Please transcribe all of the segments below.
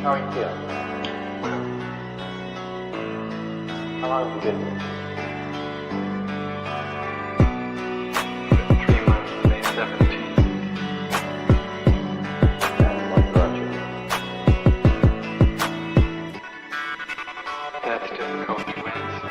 How are you feeling? How long have you been here? 3 months, May 17th. And what brought you? That's difficult to answer.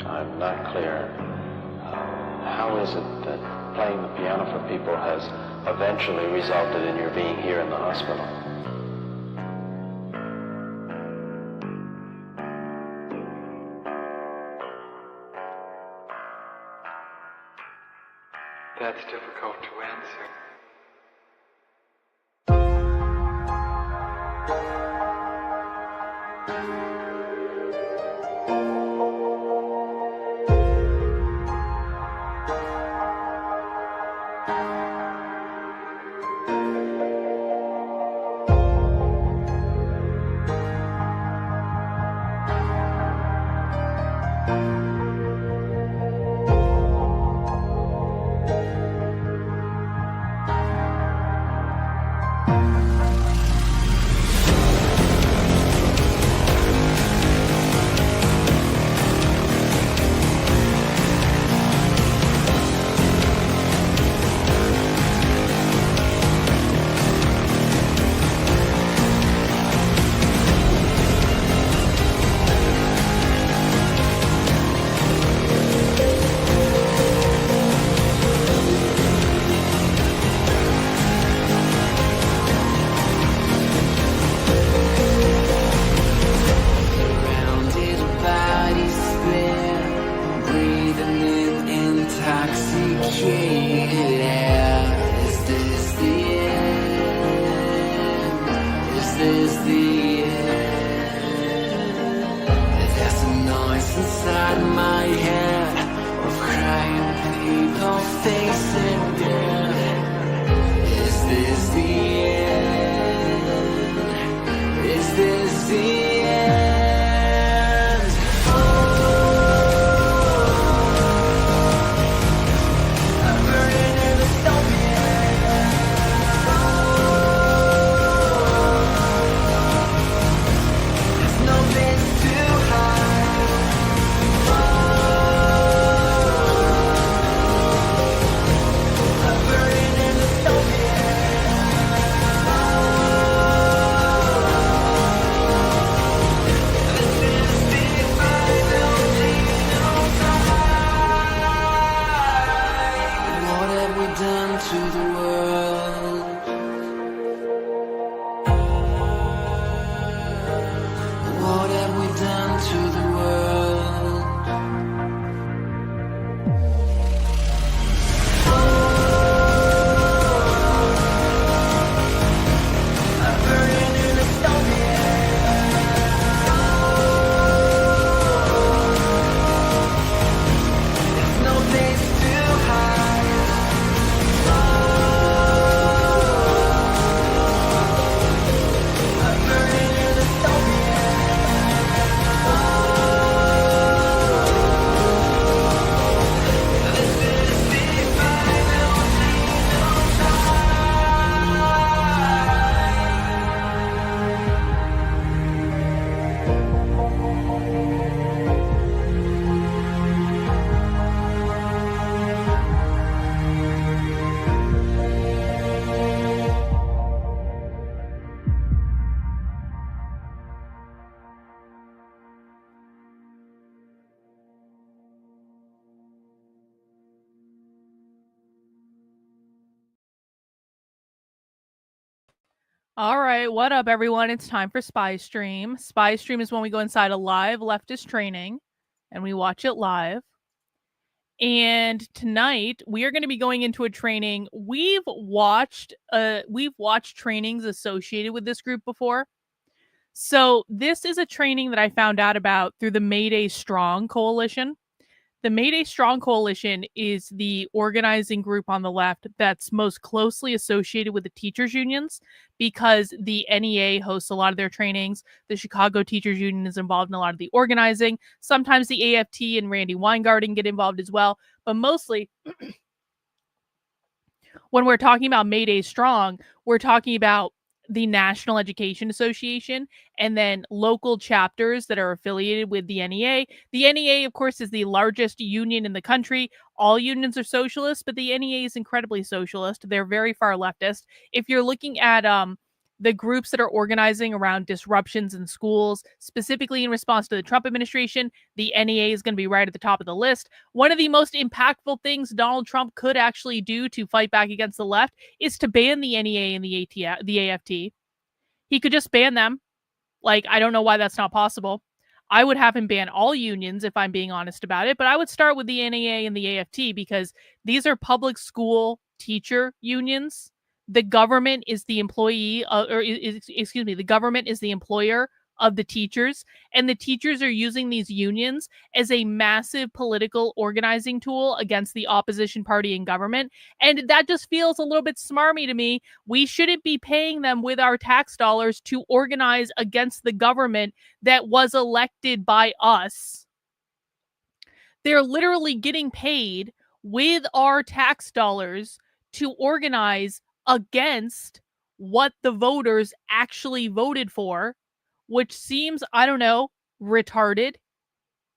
I'm not clear. How is it that playing the piano for people has eventually resulted in your being here in the hospital? That's difficult to answer. is the end. There's a noise inside my head of crying people facing death. Is this the end? Is this the end? I'm burning in the dystopia. There's no place to hide. I'm burning in the dystopia. This is the final genocide. What have we done to the world? What have we done to the world? I'm burning in dystopia. There's no place to hide. I'm burning in dystopia. This is the final All right, what up, everyone? It's time for Spy Stream. Spy Stream is when we go inside a live leftist training and we watch it live. And tonight we are going to be going into a training. We've watched trainings associated with this group before. So this is a training that I found out about through the Mayday Strong Coalition. The Mayday Strong Coalition is the organizing group on the left that's most closely associated with the teachers' unions because the NEA hosts a lot of their trainings. The Chicago Teachers Union is involved in a lot of the organizing. Sometimes the AFT and Randy Weingarten get involved as well. But mostly, when we're talking about Mayday Strong, we're talking about the National Education Association and then local chapters that are affiliated with the NEA. The NEA, of course, is the largest union in the country. All unions are socialist, but the NEA is incredibly socialist. They're very far leftist. If you're looking at the groups that are organizing around disruptions in schools, specifically in response to the Trump administration, the NEA is going to be right at the top of the list. One of the most impactful things Donald Trump could actually do to fight back against the left is to ban the NEA and the AFT. He could just ban them. Like, I don't know why that's not possible. I would have him ban all unions if I'm being honest about it, but I would start with the NEA and the AFT because these are public school teacher unions. The government is the employee, the government is the employer of the teachers, and the teachers are using these unions as a massive political organizing tool against the opposition party in government. And that just feels a little bit smarmy to me. We shouldn't be paying them with our tax dollars to organize against the government that was elected by us. They're literally getting paid with our tax dollars to organize against what the voters actually voted for, which seems, I don't know, retarded.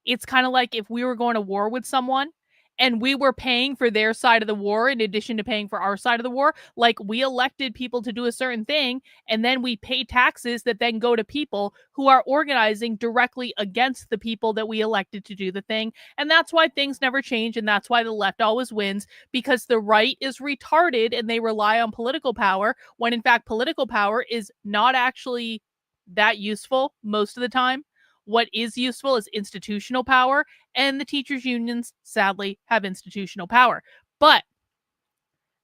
It's kind of like if we were going to war with someone and we were paying for their side of the war in addition to paying for our side of the war. Like, we elected people to do a certain thing, and then we pay taxes that then go to people who are organizing directly against the people that we elected to do the thing. And that's why things never change, and that's why the left always wins, because the right is retarded and they rely on political power, when in fact political power is not actually that useful most of the time. What is useful is institutional power, and the teachers' unions, sadly, have institutional power. But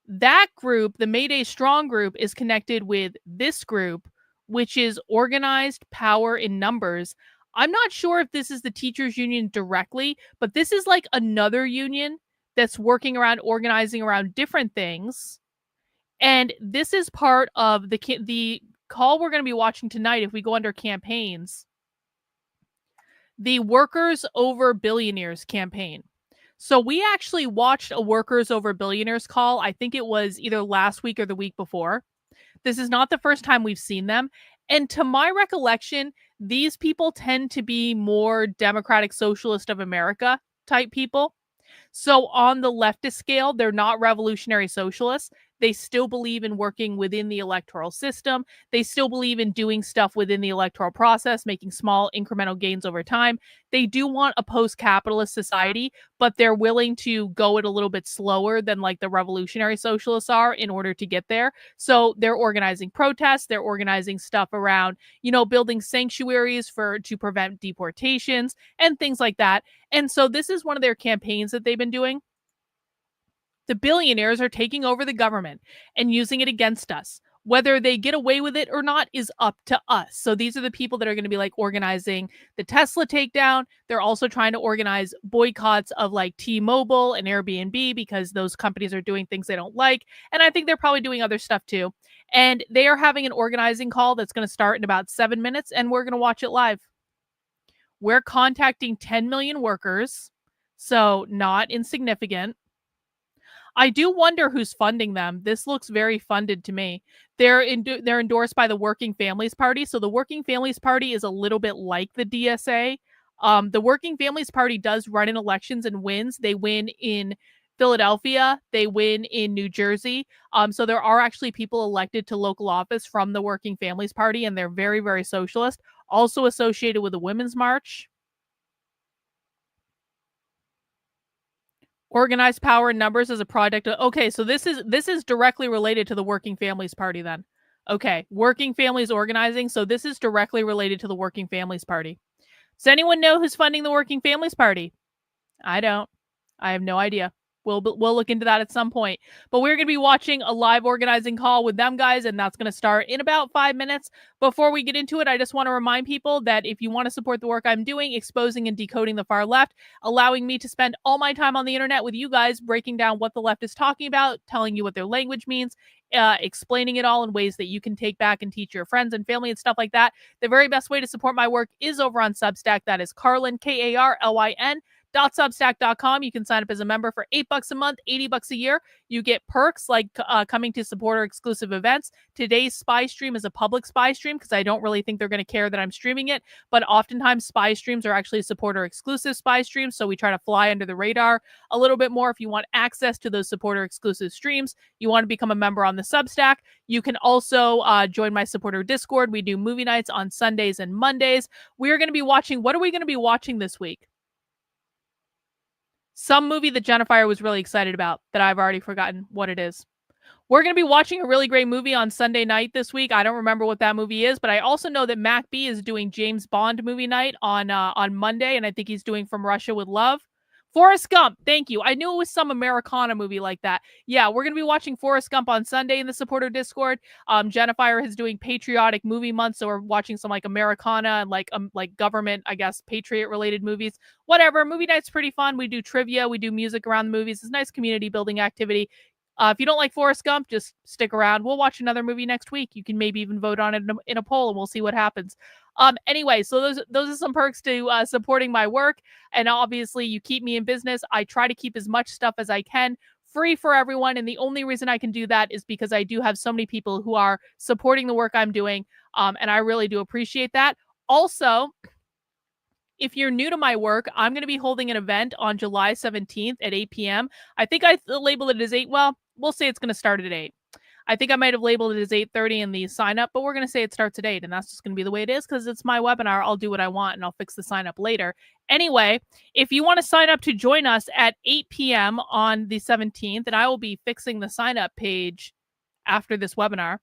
that group, the Mayday Strong group, is connected with this group, which is organized power in numbers. I'm not sure if this is the teachers union directly, but this is like another union that's working around organizing around different things. And this is part of the call we're going to be watching tonight if we go under campaigns. The Workers Over Billionaires campaign. So we actually watched a Workers Over Billionaires call. I think it was either last week or the week before. This is not the first time we've seen them. And to my recollection, these people tend to be more Democratic Socialist of America type people. So on the leftist scale, they're not revolutionary socialists. They still believe in working within the electoral system. They still believe in doing stuff within the electoral process, making small incremental gains over time. They do want a post-capitalist society, but they're willing to go it a little bit slower than like the revolutionary socialists are in order to get there. So they're organizing protests. They're organizing stuff around, building sanctuaries to prevent deportations and things like that. And so this is one of their campaigns that they've been doing. The billionaires are taking over the government and using it against us. Whether they get away with it or not is up to us. So these are the people that are going to be like organizing the Tesla takedown. They're also trying to organize boycotts of like T-Mobile and Airbnb because those companies are doing things they don't like. And I think they're probably doing other stuff too. And they are having an organizing call that's going to start in about 7 minutes, and we're going to watch it live. We're contacting 10 million workers, so not insignificant. I do wonder who's funding them. This looks very funded to me. They're endorsed by the Working Families Party. So the Working Families Party is a little bit like the DSA. The Working Families Party does run in elections and wins. They win in Philadelphia. They win in New Jersey. So there are actually people elected to local office from the Working Families Party, and they're very, very socialist. Also associated with the Women's March. Organized power in numbers as a product. Okay, so this is directly related to the Working Families Party then. Okay, Working Families organizing. So this is directly related to the Working Families Party. Does anyone know who's funding the Working Families Party? I don't. I have no idea. We'll look into that at some point. But we're going to be watching a live organizing call with them guys, and that's going to start in about 5 minutes. Before we get into it, I just want to remind people that if you want to support the work I'm doing, exposing and decoding the far left, allowing me to spend all my time on the internet with you guys, breaking down what the left is talking about, telling you what their language means, explaining it all in ways that you can take back and teach your friends and family and stuff like that. The very best way to support my work is over on Substack. That is Karlyn, Karlyn. .substack.com. You can sign up as a member for $8 a month, $80 a year. You get perks like coming to supporter exclusive events. Today's spy stream is a public spy stream because I don't really think they're going to care that I'm streaming it. But oftentimes spy streams are actually supporter exclusive spy streams. So we try to fly under the radar a little bit more. If you want access to those supporter exclusive streams, you want to become a member on the Substack. You can also join my supporter Discord. We do movie nights on Sundays and Mondays. We are going to be watching. What are we going to be watching this week? Some movie that Jennifer was really excited about that I've already forgotten what it is. We're going to be watching a really great movie on Sunday night this week. I don't remember what that movie is, but I also know that Mac B is doing James Bond movie night on Monday, and I think he's doing From Russia with Love. Forrest Gump, thank you. I knew it was some Americana movie like that. Yeah, we're going to be watching Forrest Gump on Sunday in the supporter Discord. Jennifer is doing patriotic movie month, so we're watching some like Americana and like government, I guess, patriot related movies. Whatever, movie night's pretty fun. We do trivia, we do music around the movies. It's a nice community building activity. If you don't like Forrest Gump, just stick around. We'll watch another movie next week. You can maybe even vote on it in a poll, and we'll see what happens. Anyway, so those are some perks to supporting my work. And obviously, you keep me in business. I try to keep as much stuff as I can free for everyone. And the only reason I can do that is because I do have so many people who are supporting the work I'm doing. And I really do appreciate that. Also, if you're new to my work, I'm going to be holding an event on July 17th at 8 p.m. I think I labeled it as 8. Well, we'll say it's going to start at 8. I think I might have labeled it as 8:30 in the sign up, but we're going to say it starts at 8, and that's just going to be the way it is because it's my webinar. I'll do what I want, and I'll fix the sign up later. Anyway, if you want to sign up to join us at 8 p.m. on the 17th, and I will be fixing the sign up page after this webinar,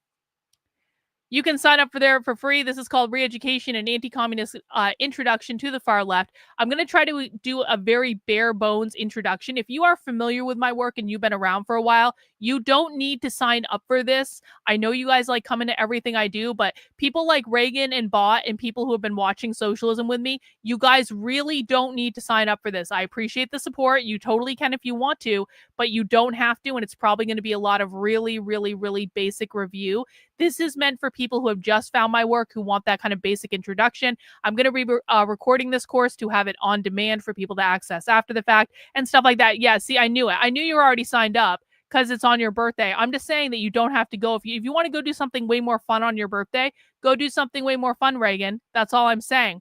You can sign up for there for free. This is called Re-Education and Anti-Communist Introduction to the Far Left. I'm going to try to do a very bare bones introduction. If you are familiar with my work and you've been around for a while, you don't need to sign up for this. I know you guys like coming to everything I do, but people like Reagan and Bot and people who have been watching socialism with me, you guys really don't need to sign up for this. I appreciate the support. You totally can if you want to, but you don't have to, and it's probably going to be a lot of really, really, really basic review. This is meant for people who have just found my work, who want that kind of basic introduction. I'm going to be recording this course to have it on demand for people to access after the fact and stuff like that. Yeah, see, I knew it. I knew you were already signed up because it's on your birthday. I'm just saying that you don't have to go. If you want to go do something way more fun on your birthday, go do something way more fun, Reagan. That's all I'm saying.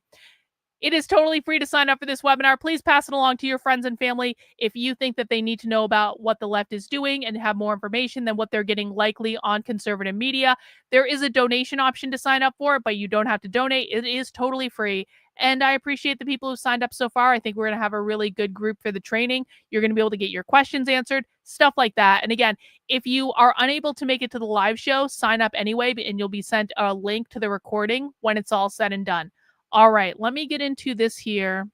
It is totally free to sign up for this webinar. Please pass it along to your friends and family if you think that they need to know about what the left is doing and have more information than what they're getting likely on conservative media. There is a donation option to sign up for it, but you don't have to donate. It is totally free. And I appreciate the people who signed up so far. I think we're going to have a really good group for the training. You're going to be able to get your questions answered, stuff like that. And again, if you are unable to make it to the live show, sign up anyway, and you'll be sent a link to the recording when it's all said and done. All right, let me get into this here.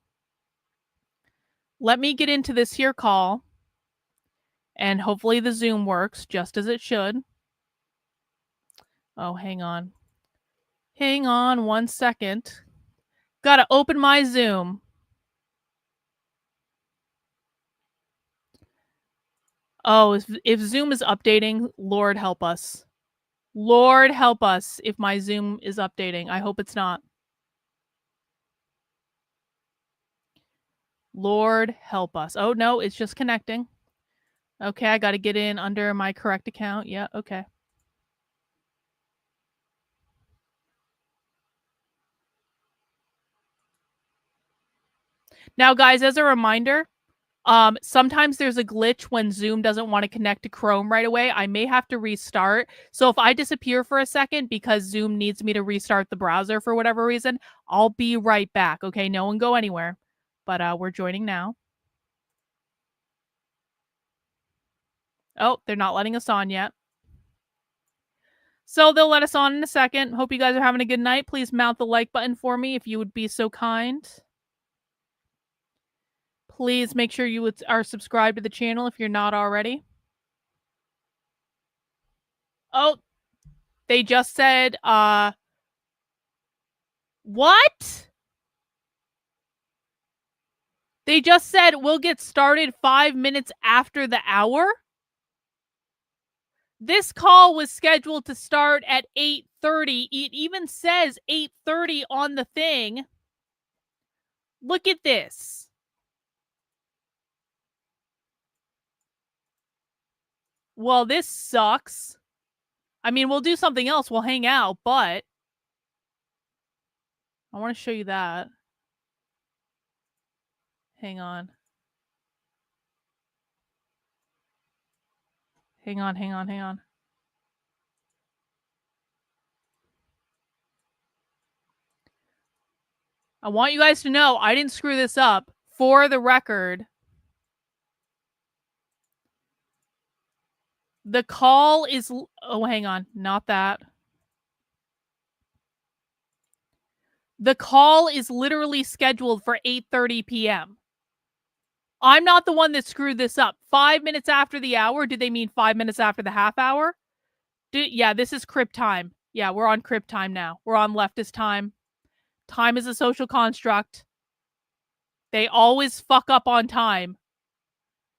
Let me get into this here call. And hopefully the Zoom works just as it should. Oh, hang on. Hang on 1 second. Gotta open my Zoom. Oh, if Zoom is updating, Lord help us. Lord help us if my Zoom is updating. I hope it's not. Lord help us. Oh, no, it's just connecting. Okay, I got to get in under my correct account. Yeah, okay. Now, guys, as a reminder, sometimes there's a glitch when Zoom doesn't want to connect to Chrome right away. I may have to restart. So if I disappear for a second because Zoom needs me to restart the browser for whatever reason, I'll be right back. Okay, no one go anywhere. But we're joining now. Oh, they're not letting us on yet. So they'll let us on in a second. Hope you guys are having a good night. Please mount the like button for me if you would be so kind. Please make sure you are subscribed to the channel if you're not already. Oh, they just said, what? They just said we'll get started 5 minutes after the hour? This call was scheduled to start at 8:30. It even says 8:30 on the thing. Look at this. Well, this sucks. I mean, we'll do something else. We'll hang out, but I want to show you that. Hang on. Hang on. I want you guys to know I didn't screw this up. For the record, the call is... Oh, hang on. Not that. The call is literally scheduled for 8:30 p.m. I'm not the one that screwed this up. 5 minutes after the hour? Did they mean 5 minutes after the half hour? Yeah, this is crypt time. Yeah, we're on crypt time now. We're on leftist time. Time is a social construct. They always fuck up on time.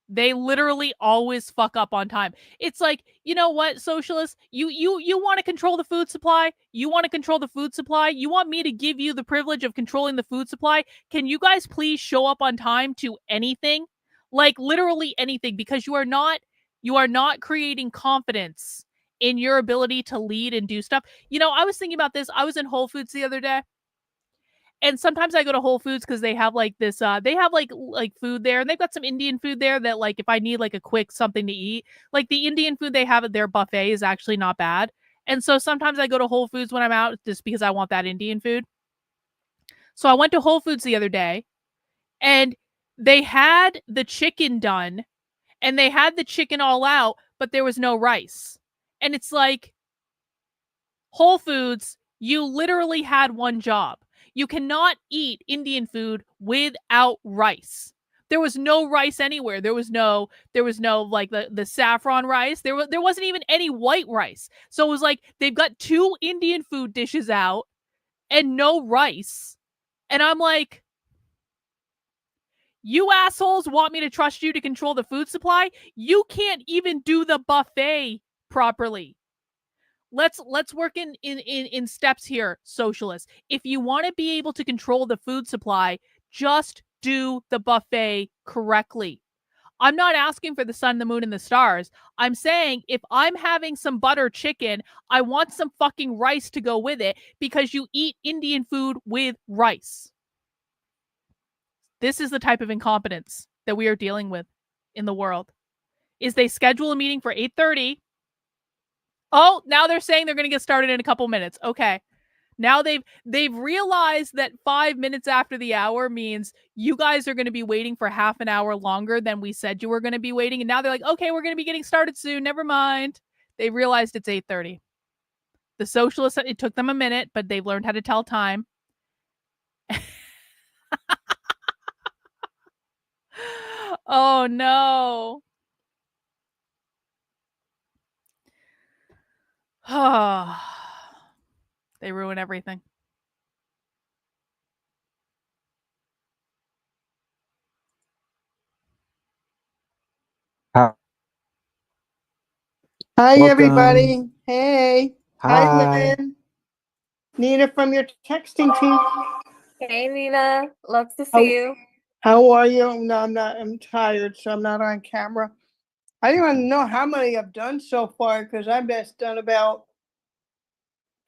They literally always fuck up on time. It's like, you know what, socialists? You want to control the food supply? You want to control the food supply? You want me to give you the privilege of controlling the food supply? Can you guys please show up on time to anything? Like literally anything, because you are not creating confidence in your ability to lead and do stuff. You know, I was thinking about this. I was in Whole Foods the other day. And sometimes I go to Whole Foods because they have like this, they have like food there, and they've got some Indian food there that like if I need like a quick something to eat, like the Indian food they have at their buffet is actually not bad. And so sometimes I go to Whole Foods when I'm out just because I want that Indian food. So I went to Whole Foods the other day, and they had the chicken done, and they had the chicken all out, but there was no rice. And it's like, Whole Foods, you literally had one job. You cannot eat Indian food without rice. There was no rice anywhere. There was no like the saffron rice. There wasn't even any white rice. So it was like they've got 2 Indian food dishes out and no rice. And I'm like, you assholes want me to trust you to control the food supply? You can't even do the buffet properly. Let's work in steps here, socialists. If you want to be able to control the food supply, just do the buffet correctly. I'm not asking for the sun, the moon, and the stars. I'm saying if I'm having some butter chicken, I want some fucking rice to go with it because you eat Indian food with rice. This is the type of incompetence that we are dealing with in the world. Is they schedule a meeting for 8:30. Oh, now they're saying they're going to get started in a couple minutes. Okay. Now they've realized that 5 minutes after the hour means you guys are going to be waiting for half an hour longer than we said you were going to be waiting. And now they're like, okay, we're going to be getting started soon. Never mind. They realized it's 8:30. The socialists, it took them a minute, but they've learned how to tell time. Oh no. They ruin everything. Hi, Hi, welcome. everybody. Hey. Hi. Lynn. Nina from your texting team. Hey, Nina. Love to see you. How are you? No, I'm not. I'm tired, so I'm not on camera. I don't even know how many I've done so far because I've just done about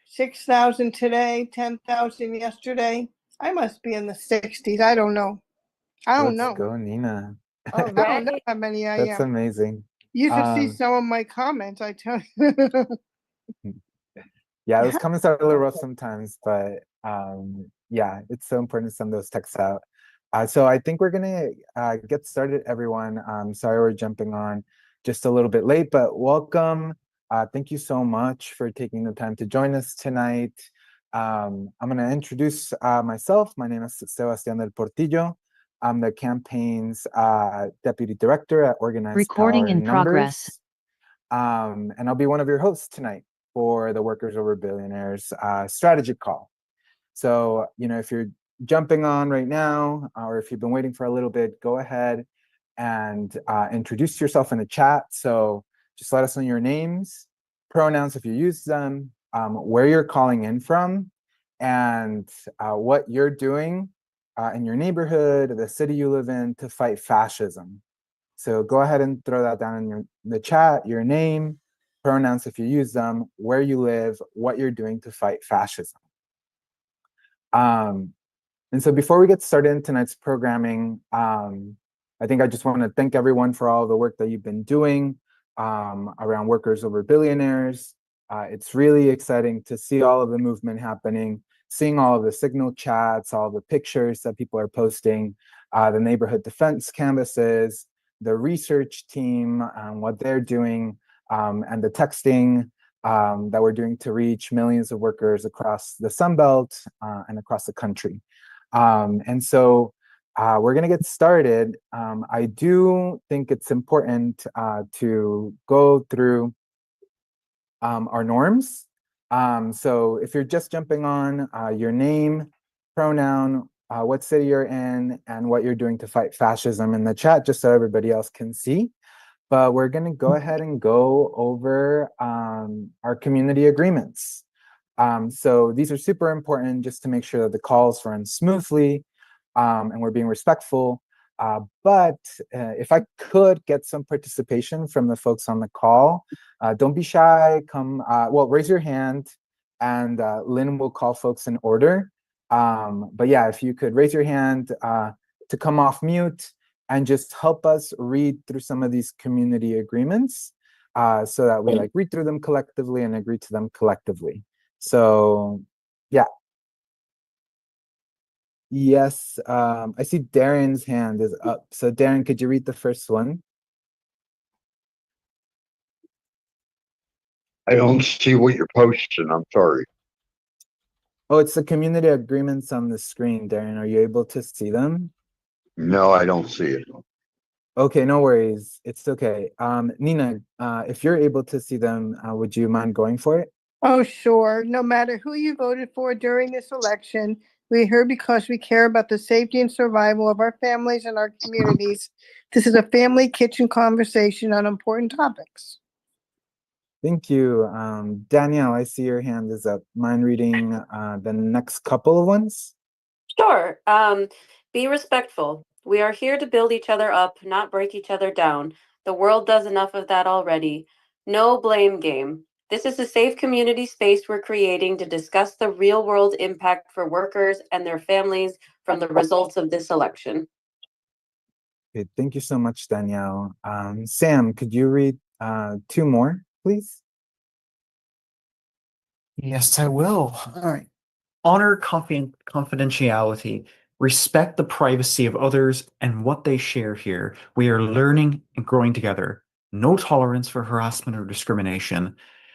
6,000 today, 10,000 yesterday. I must be in the 60s. I don't know. Let's go, Nina. All I don't know right. how many I That's am. amazing. You should see some of my comments, I tell you. Yeah, those comments are a little rough sometimes, but yeah, it's so important to send those texts out. So I think we're gonna get started, everyone. Sorry we're jumping on just a little bit late, but welcome. Thank you so much for taking the time to join us tonight. I'm gonna introduce myself. My name is Sebastián del Portillo. I'm the campaign's deputy director at Organized Recording Power in in Numbers. progress. And I'll be one of your hosts tonight for the Workers Over Billionaires strategy call. So, you know, if you're jumping on right now, or if you've been waiting for a little bit, go ahead and introduce yourself in the chat. So just let us know your names, pronouns if you use them, where you're calling in from, and what you're doing in your neighborhood, the city you live in, to fight fascism. So go ahead and throw that down in the chat, your name, pronouns if you use them, where you live, what you're doing to fight fascism. And so before we get started in tonight's programming, I think I just want to thank everyone for all the work that you've been doing around Workers Over Billionaires. It's really exciting to see all of the movement happening, seeing all of the signal chats, all the pictures that people are posting, the neighborhood defense canvases, the research team, what they're doing, and the texting that we're doing to reach millions of workers across the Sunbelt and across the country. And so we're going to get started. I do think it's important to go through our norms. So if you're just jumping on, your name, pronoun, what city you're in, and what you're doing to fight fascism in the chat, just so everybody else can see. But we're going to go ahead and go over our community agreements. So these are super important just to make sure that the calls run smoothly and we're being respectful. But if I could get some participation from the folks on the call, don't be shy, come, well, raise your hand and Lynn will call folks in order. But yeah, if you could raise your hand to come off mute and just help us read through some of these community agreements so that we like read through them collectively and agree to them collectively. So yeah. Yes, I see Darren's hand is up. So Darren, could you read the first one? I don't see what you're posting. I'm sorry. Oh, it's the community agreements on the screen, Darren. Are you able to see them? No, I don't see it. Okay, no worries. It's okay. Nina, if you're able to see them, would you mind going for it? Oh, sure. No matter who you voted for during this election, we're here because we care about the safety and survival of our families and our communities. This is a family kitchen conversation on important topics. Thank you. Danielle, I see your hand is up. Mind reading the next couple of ones? Sure. Be respectful. We are here to build each other up, not break each other down. The world does enough of that already. No blame game. This is a safe community space we're creating to discuss the real world impact for workers and their families from the results of this election. Okay, thank you so much, Danielle. Sam, could you read two more, please? Yes, I will. All right. Honor confidentiality. Respect the privacy of others and what they share here. We are learning and growing together. No tolerance for harassment or discrimination.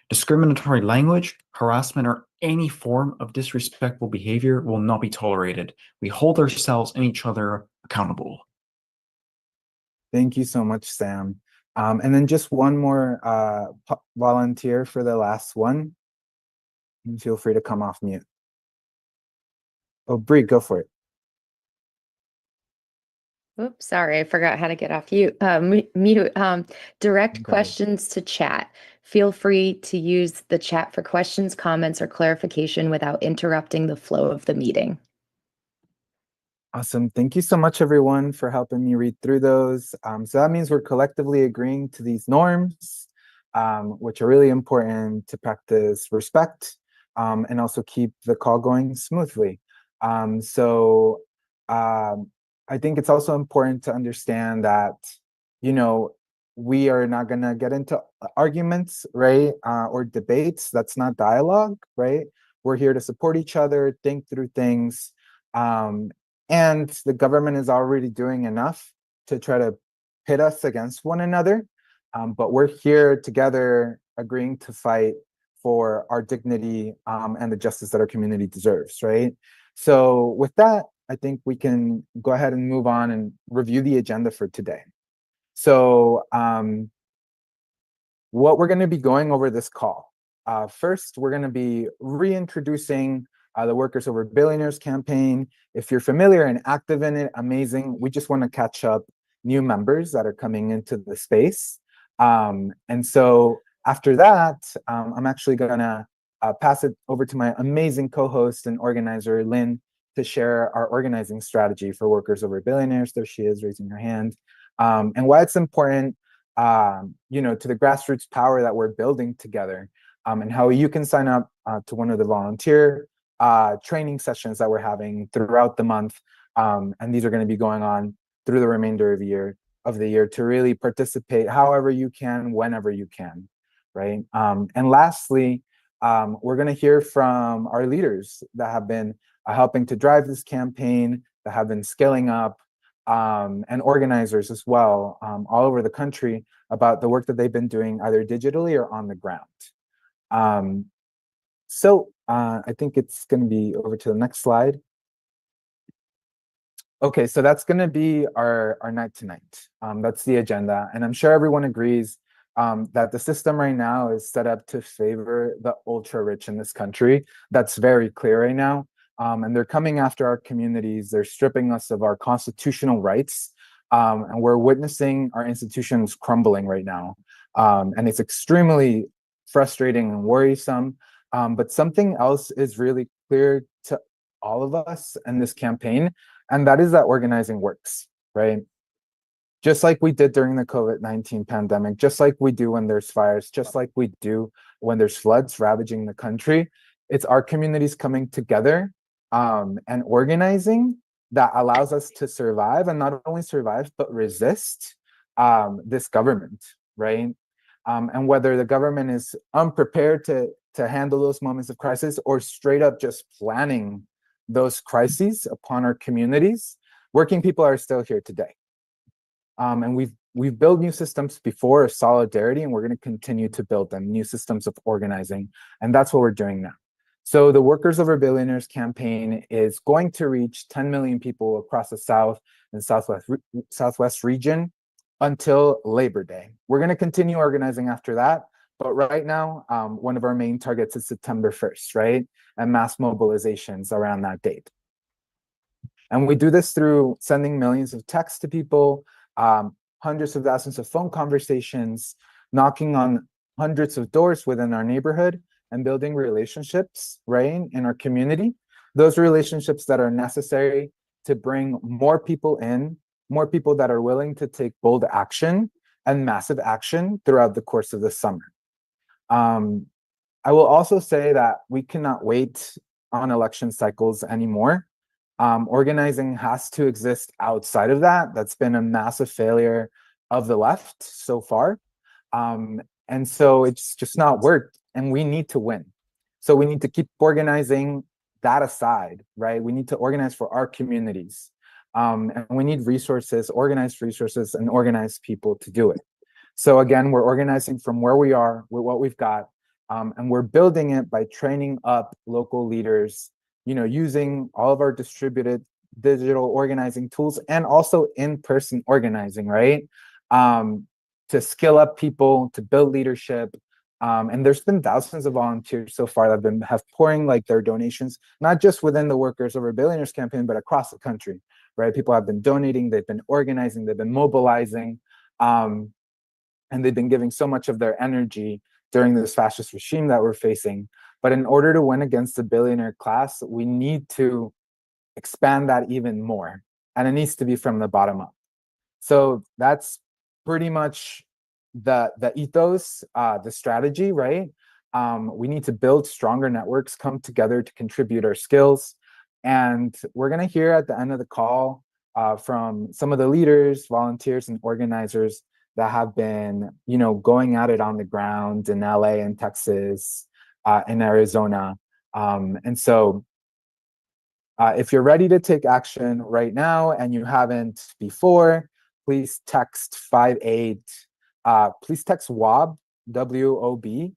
Discriminatory language, harassment, or any form of disrespectful behavior will not be tolerated. We hold ourselves and each other accountable. Thank you so much, Sam. And then just one more volunteer for the last one. And feel free to come off mute. Oh, Bree, go for it. Oops, sorry, I forgot how to get off mute. Direct Okay. questions to chat. Feel free to use the chat for questions, comments, or clarification without interrupting the flow of the meeting. Awesome. Thank you so much, everyone, for helping me read through those. So that means we're collectively agreeing to these norms, which are really important to practice respect and also keep the call going smoothly. I think it's also important to understand that, you know, we are not going to get into arguments, right? Or debates. That's not dialogue, right? We're here to support each other, think through things. And the government is already doing enough to try to pit us against one another. But we're here together agreeing to fight for our dignity and the justice that our community deserves, right? So with that, I think we can go ahead and move on and review the agenda for today. So what we're going to be going over this call. First, we're going to be reintroducing the Workers Over Billionaires campaign. If you're familiar and active in it, amazing. We just want to catch up new members that are coming into the space. And so after that, I'm actually going to pass it over to my amazing co-host and organizer, Lynn, to share our organizing strategy for Workers Over Billionaires. There she is, raising her hand. And why it's important, you know, to the grassroots power that we're building together, and how you can sign up to one of the volunteer training sessions that we're having throughout the month. And these are going to be going on through the remainder of the year to really participate however you can, whenever you can, right? And lastly, we're going to hear from our leaders that have been helping to drive this campaign, that have been scaling up, and organizers as well, all over the country, about the work that they've been doing either digitally or on the ground. I think it's going to be over to the next slide. Okay, so that's going to be our night tonight. That's the agenda. And I'm sure everyone agrees that the system right now is set up to favor the ultra rich in this country. That's very clear right now. And they're coming after our communities. They're stripping us of our constitutional rights. And we're witnessing our institutions crumbling right now. And it's extremely frustrating and worrisome. But something else is really clear to all of us in this campaign, and that is that organizing works, right? Just like we did during the COVID-19 pandemic, just like we do when there's fires, just like we do when there's floods ravaging the country, it's our communities coming together and organizing that allows us to survive, and not only survive, but resist this government, right? And whether the government is unprepared to handle those moments of crisis or straight up just planning those crises upon our communities, working people are still here today. And we've we've built new systems before of solidarity, and we're going to continue to build them, new systems of organizing. And that's what we're doing now. So the Workers Over Billionaires campaign is going to reach 10 million people across the South and Southwest region until Labor Day. We're going to continue organizing after that. But right now, one of our main targets is September 1st, right? And mass mobilizations around that date. And we do this through sending millions of texts to people, hundreds of thousands of phone conversations, knocking on hundreds of doors within our neighborhood, and building relationships, right, in our community. Those relationships that are necessary to bring more people in, more people that are willing to take bold action and massive action throughout the course of the summer. I will also say that we cannot wait on election cycles anymore. Organizing has to exist outside of that. That's been a massive failure of the left so far. And so it's just not worked, and we need to win. So we need to keep organizing that aside, right? We need to organize for our communities. And we need resources, organized resources, and organized people to do it. So again, we're organizing from where we are with what we've got, and we're building it by training up local leaders, using all of our distributed digital organizing tools and also in-person organizing, right? To skill up people, to build leadership. And there's been thousands of volunteers so far that have pouring like their donations, not just within the Workers Over Billionaires campaign, but across the country, right? People have been donating, they've been organizing, they've been mobilizing, and they've been giving so much of their energy during this fascist regime that we're facing. But in order to win against the billionaire class, we need to expand that even more. And it needs to be from the bottom up. So that's pretty much the ethos, the strategy, right? We need to build stronger networks, come together to contribute our skills. And we're going to hear at the end of the call from some of the leaders, volunteers, and organizers that have been, going at it on the ground in LA and Texas, in Arizona. And so if you're ready to take action right now and you haven't before, please text please text WOB, W-O-B,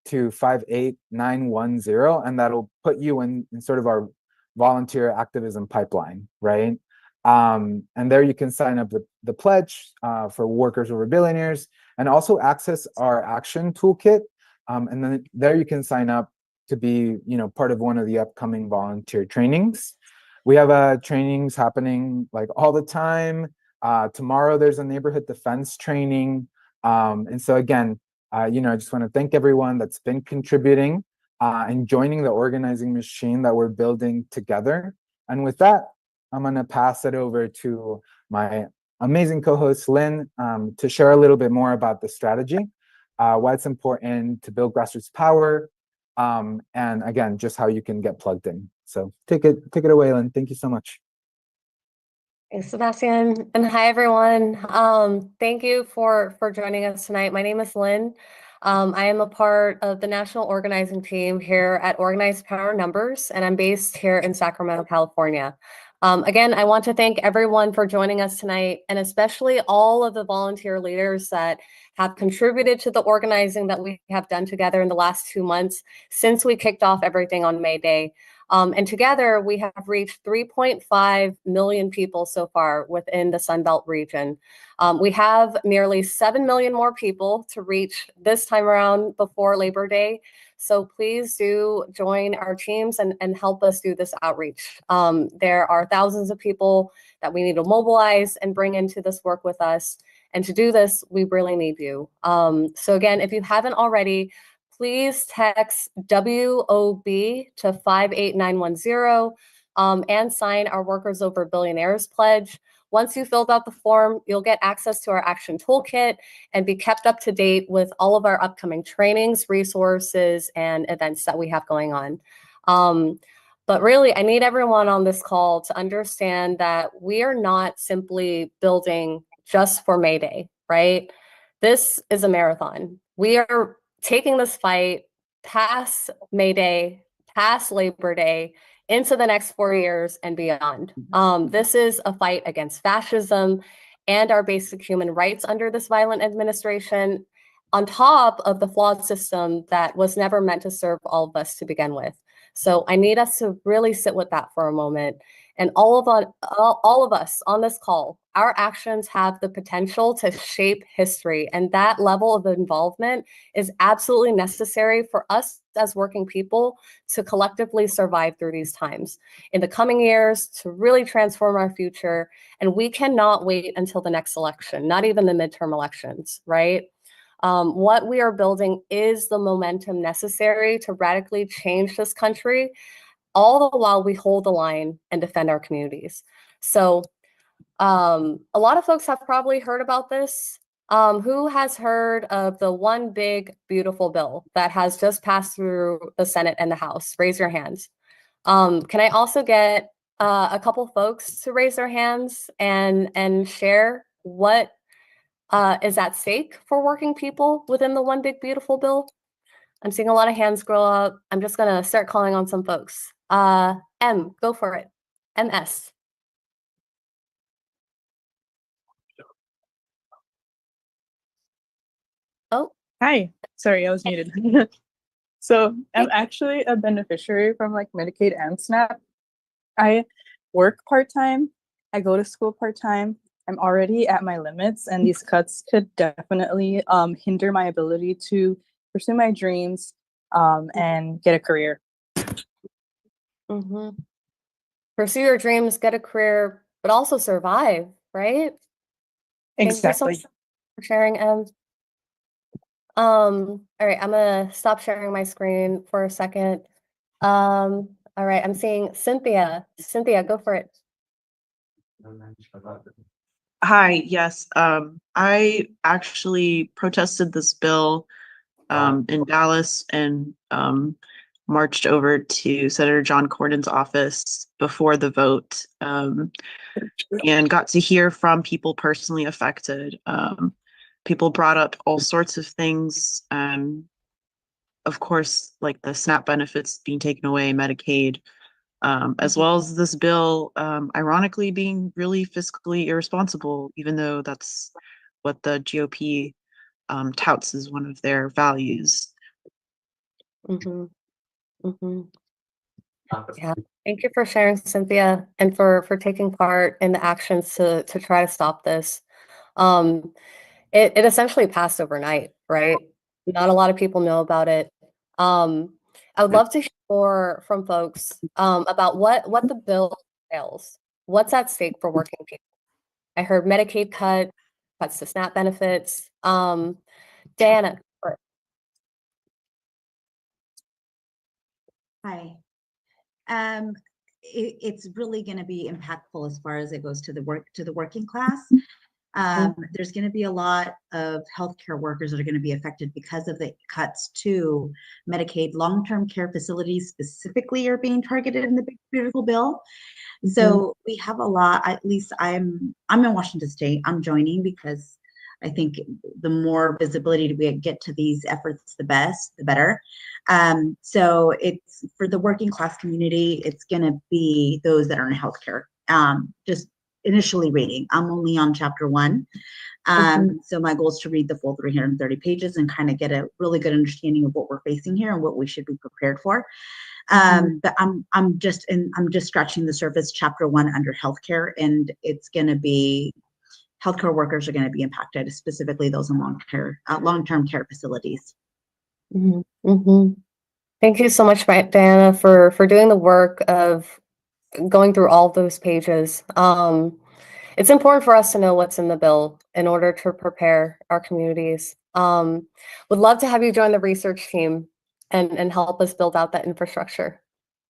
to 58910, and that'll put you in sort of our volunteer activism pipeline, right? And there you can sign up the pledge for Workers Over Billionaires, and also access our action toolkit. And then there you can sign up to be, part of one of the upcoming volunteer trainings. We have trainings happening like all the time. Tomorrow there's a neighborhood defense training. And so again, I just want to thank everyone that's been contributing and joining the organizing machine that we're building together. And with that, I'm going to pass it over to my amazing co-host, Lynn, to share a little bit more about the strategy, why it's important to build grassroots power, and again, just how you can get plugged in. So take it away, Lynn. Thank you so much. Thanks, Sebastian. And hi, everyone. Thank you for joining us tonight. My name is Lynn. I am a part of the national organizing team here at Organized Power Numbers, and I'm based here in Sacramento, California. Again, I want to thank everyone for joining us tonight, and especially all of the volunteer leaders that have contributed to the organizing that we have done together in the last 2 months since we kicked off everything on May Day. And together we have reached 3.5 million people so far within the Sunbelt region. We have nearly 7 million more people to reach this time around before Labor Day. So please do join our teams and help us do this outreach. There are thousands of people that we need to mobilize and bring into this work with us. And to do this, we really need you. So again, if you haven't already, please text WOB to 58910 and sign our Workers Over Billionaires pledge. Once you filled out the form, you'll get access to our action toolkit and be kept up to date with all of our upcoming trainings, resources, and events that we have going on. But really, I need everyone on this call to understand that we are not simply building just for May Day, right? This is a marathon. We are taking this fight past May Day, past Labor Day, into the next 4 years and beyond. This is a fight against fascism and our basic human rights under this violent administration, on top of the flawed system that was never meant to serve all of us to begin with. So I need us to really sit with that for a moment. And all of us on this call, our actions have the potential to shape history. And that level of involvement is absolutely necessary for us as working people to collectively survive through these times in the coming years, to really transform our future. And we cannot wait until the next election, not even the midterm elections, right? What we are building is the momentum necessary to radically change this country, all the while we hold the line and defend our communities. So a lot of folks have probably heard about this. Who has heard of the One Big Beautiful Bill that has just passed through the Senate and the House? Raise your hands. Can I also get a couple folks to raise their hands and share what is at stake for working people within the One Big Beautiful Bill? I'm seeing a lot of hands grow up. I'm just gonna start calling on some folks. M, go for it. MS. Oh, Hi. Sorry, I was muted. So I'm actually a beneficiary from like Medicaid and SNAP. I work part-time. I go to school part-time. I'm already at my limits, and these cuts could definitely hinder my ability to pursue my dreams and get a career. Pursue your dreams, get a career, but also survive, right? Thank you so much for sharing, Em. All right, I'm gonna stop sharing my screen for a second. All right, I'm seeing Cynthia. Cynthia, go for it. Hi, yes. I actually protested this bill in Dallas and marched over to Senator John Cornyn's office before the vote and got to hear from people personally affected. People brought up all sorts of things. Of course, like the SNAP benefits being taken away, Medicaid, as well as this bill, ironically, being really fiscally irresponsible, even though that's what the GOP touts as one of their values. Yeah, thank you for sharing, Cynthia, and for taking part in the actions to try to stop this. It essentially passed overnight, right? Not a lot of people know about it. I would love to hear more from folks about what the bill entails. What's at stake for working people? I heard Medicaid cuts to SNAP benefits. Diana. Hi. It's really going to be impactful as far as it goes to the working class. There's going to be a lot of healthcare workers that are going to be affected because of the cuts to Medicaid. Long-term care facilities specifically are being targeted in the Big Beautiful Bill. So we have a lot. At least I'm in Washington State. I'm joining because I think the more visibility we get to these efforts, the better. So it's for the working class community. It's going to be those that are in healthcare. Just initially reading. I'm only on chapter 1. So my goal is to read the full 330 pages and kind of get a really good understanding of what we're facing here and what we should be prepared for. But I'm just scratching the surface, chapter 1 under healthcare, and it's going to be healthcare workers are going to be impacted, specifically those in long-term care facilities. Thank you so much, Diana, for doing the work of going through all those pages. It's important for us to know what's in the bill in order to prepare our communities. Would love to have you join the research team and help us build out that infrastructure.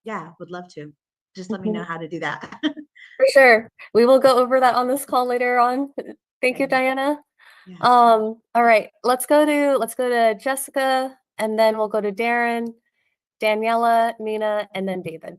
Yeah, would love to. Just let me know how to do that. For sure. We will go over that on this call later on. Thank you, Diana. Yeah. All right, let's go to Jessica, and then we'll go to Darren, Daniela, Nina, and then David.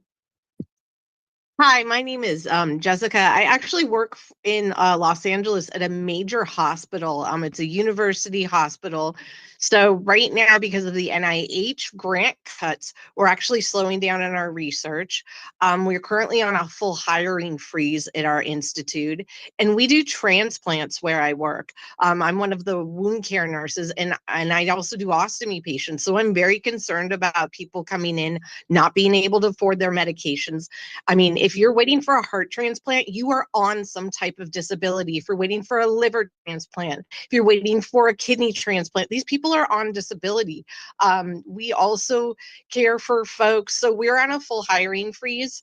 Hi, my name is Jessica. I actually work in Los Angeles at a major hospital. It's a university hospital. So right now, because of the NIH grant cuts, we're actually slowing down in our research. We're currently on a full hiring freeze at our institute, and we do transplants where I work. I'm one of the wound care nurses, and I also do ostomy patients. So I'm very concerned about people coming in not being able to afford their medications. I mean, if you're waiting for a heart transplant, you are on some type of disability. If you're waiting for a liver transplant, if you're waiting for a kidney transplant, these people are on disability. We also care for folks. So we're on a full hiring freeze.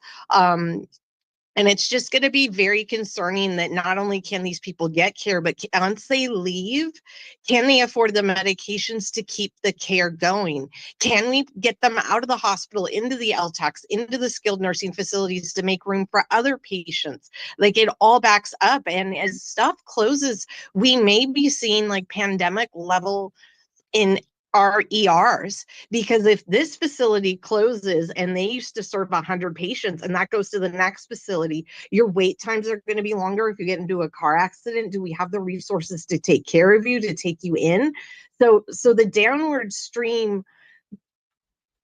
And it's just going to be very concerning that not only can these people get care, but once they leave, can they afford the medications to keep the care going? Can we get them out of the hospital, into the LTACs, into the skilled nursing facilities to make room for other patients? Like, it all backs up. And as stuff closes, we may be seeing like pandemic level in our ERs, because if this facility closes and they used to serve 100 patients and that goes to the next facility, your wait times are going to be longer. If you get into a car accident, do we have the resources to take care of you, to take you in? So the downward stream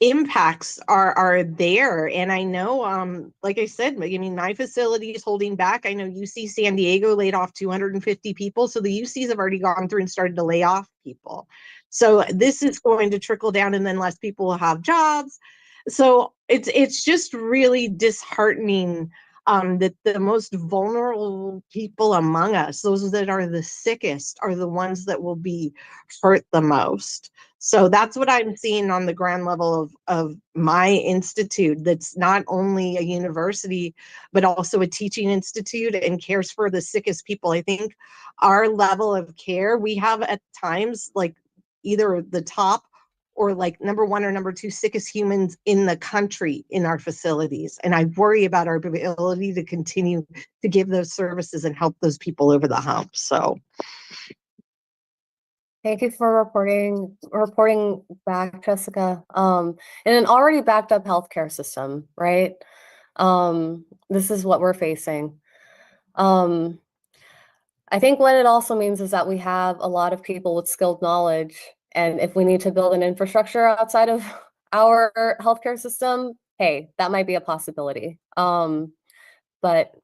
impacts are there. And I know, like I said, I mean, my facility is holding back. I know UC San Diego laid off 250 people, so the UCs have already gone through and started to lay off people. So this is going to trickle down, and then less people will have jobs. So it's just really disheartening, that the most vulnerable people among us, those that are the sickest, are the ones that will be hurt the most. So that's what I'm seeing on the ground level of my institute, that's not only a university, but also a teaching institute and cares for the sickest people. I think our level of care, we have at times like either the top or like number one or number two sickest humans in the country in our facilities. And I worry about our ability to continue to give those services and help those people over the hump. So Thank you for reporting back, Jessica. In an already backed up healthcare system, right? This is what we're facing. I think what it also means is that we have a lot of people with skilled knowledge, and if we need to build an infrastructure outside of our healthcare system, hey, that might be a possibility. But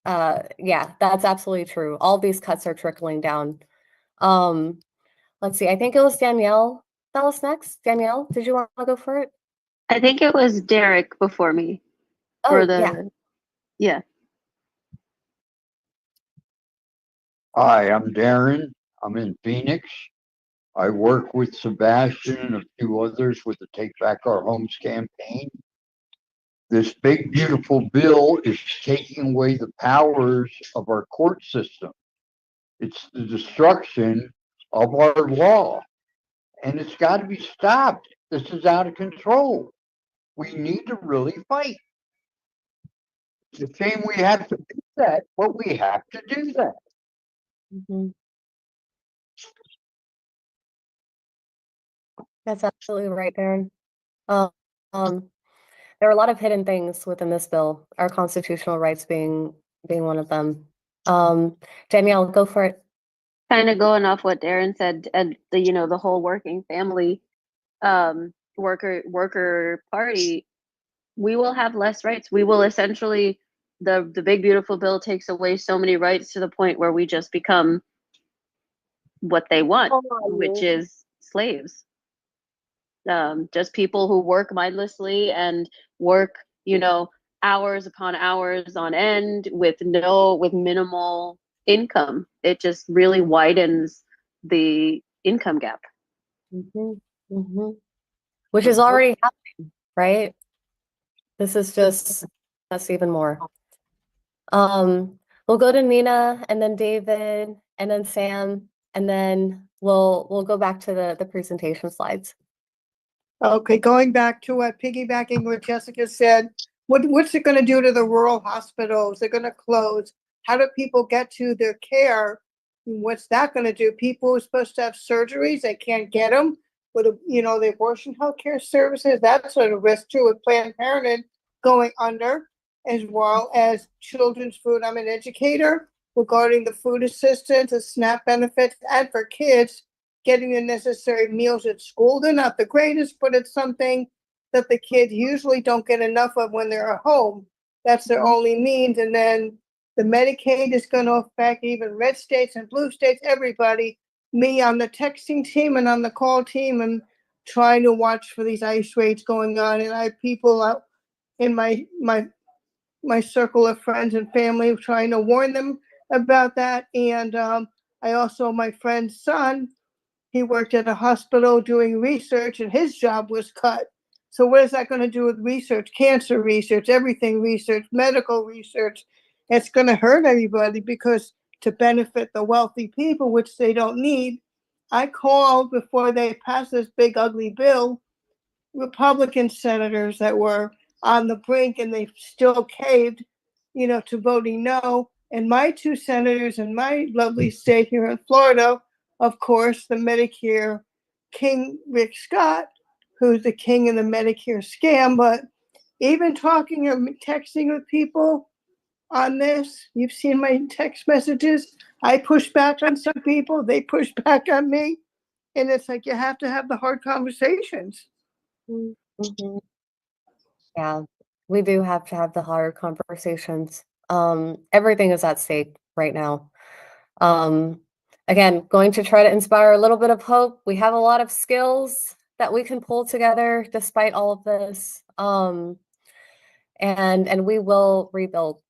yeah, that's absolutely true. All these cuts are trickling down. Let's see, I think it was Danielle that was next. Danielle, did you want to go for it? I think it was Derek before me for Oh, the, yeah. yeah. Hi, I'm Darren. I'm in Phoenix. I work with Sebastian and a few others with the Take Back Our Homes campaign. This big, beautiful bill is taking away the powers of our court system. It's the destruction of our law, and it's got to be stopped. This is out of control. We need to really fight. It's a shame we have to do that, but we have to do that. Mhm. That's absolutely right, Darren. Um, there are a lot of hidden things within this bill, our constitutional rights being one of them. Danielle, go for it. Kind of going off what Darren said, and the whole working family, worker party, we will have less rights. We will essentially, the big beautiful bill takes away so many rights to the point where we just become what they want, which is slaves. Just people who work mindlessly and work, hours upon hours on end with minimal income. It just really widens the income gap. Which is already happening, right? This is just that's even more. We'll go to Nina and then David and then Sam, and then we'll go back to the presentation slides. Okay, going back to what piggybacking what Jessica said, what's it going to do to the rural hospitals? They're going to close. How do people get to their care? What's that going to do? People who are supposed to have surgeries, they can't get them. With the abortion healthcare services, that's sort of risk too with Planned Parenthood going under. as well as children's food. I'm an educator regarding the food assistance, the SNAP benefits, and for kids getting the necessary meals at school. They're not the greatest, but it's something that the kids usually don't get enough of when they're at home. That's their only means. And then the Medicaid is going to affect even red states and blue states, everybody. Me on the texting team and on the call team, and trying to watch for these ice raids going on. And I have people out in my circle of friends and family trying to warn them about that. And I also, my friend's son, he worked at a hospital doing research, and his job was cut. So what is that going to do with research, cancer research, everything research, medical research? It's going to hurt everybody, because to benefit the wealthy people, which they don't need. I called before they passed this big ugly bill, Republican senators that were on the brink, and they still caved, to voting no. And my two senators in my lovely state here in Florida, of course, the Medicare king, Rick Scott, who's the king of the Medicare scam. But even talking or texting with people on this, you've seen my text messages. I push back on some people, they push back on me. And it's like, you have to have the hard conversations. Mhm. Yeah, we do have to have the hard conversations. Everything is at stake right now. Again, going to try to inspire a little bit of hope. We have a lot of skills that we can pull together despite all of this. And we will rebuild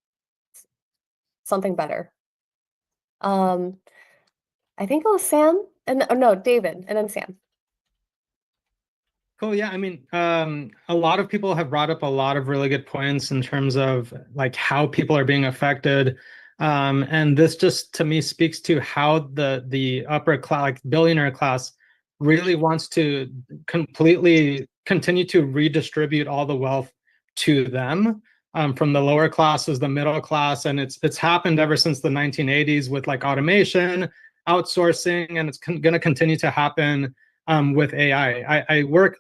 something better. I think it was Sam, and no, David, and then Sam. Cool. Yeah. I mean, a lot of people have brought up a lot of really good points in terms of like how people are being affected. And this just to me speaks to how the upper class, like billionaire class, really wants to completely continue to redistribute all the wealth to them, from the lower classes, the middle class. And it's happened ever since the 1980s with like automation, outsourcing, and it's going to continue to happen with AI.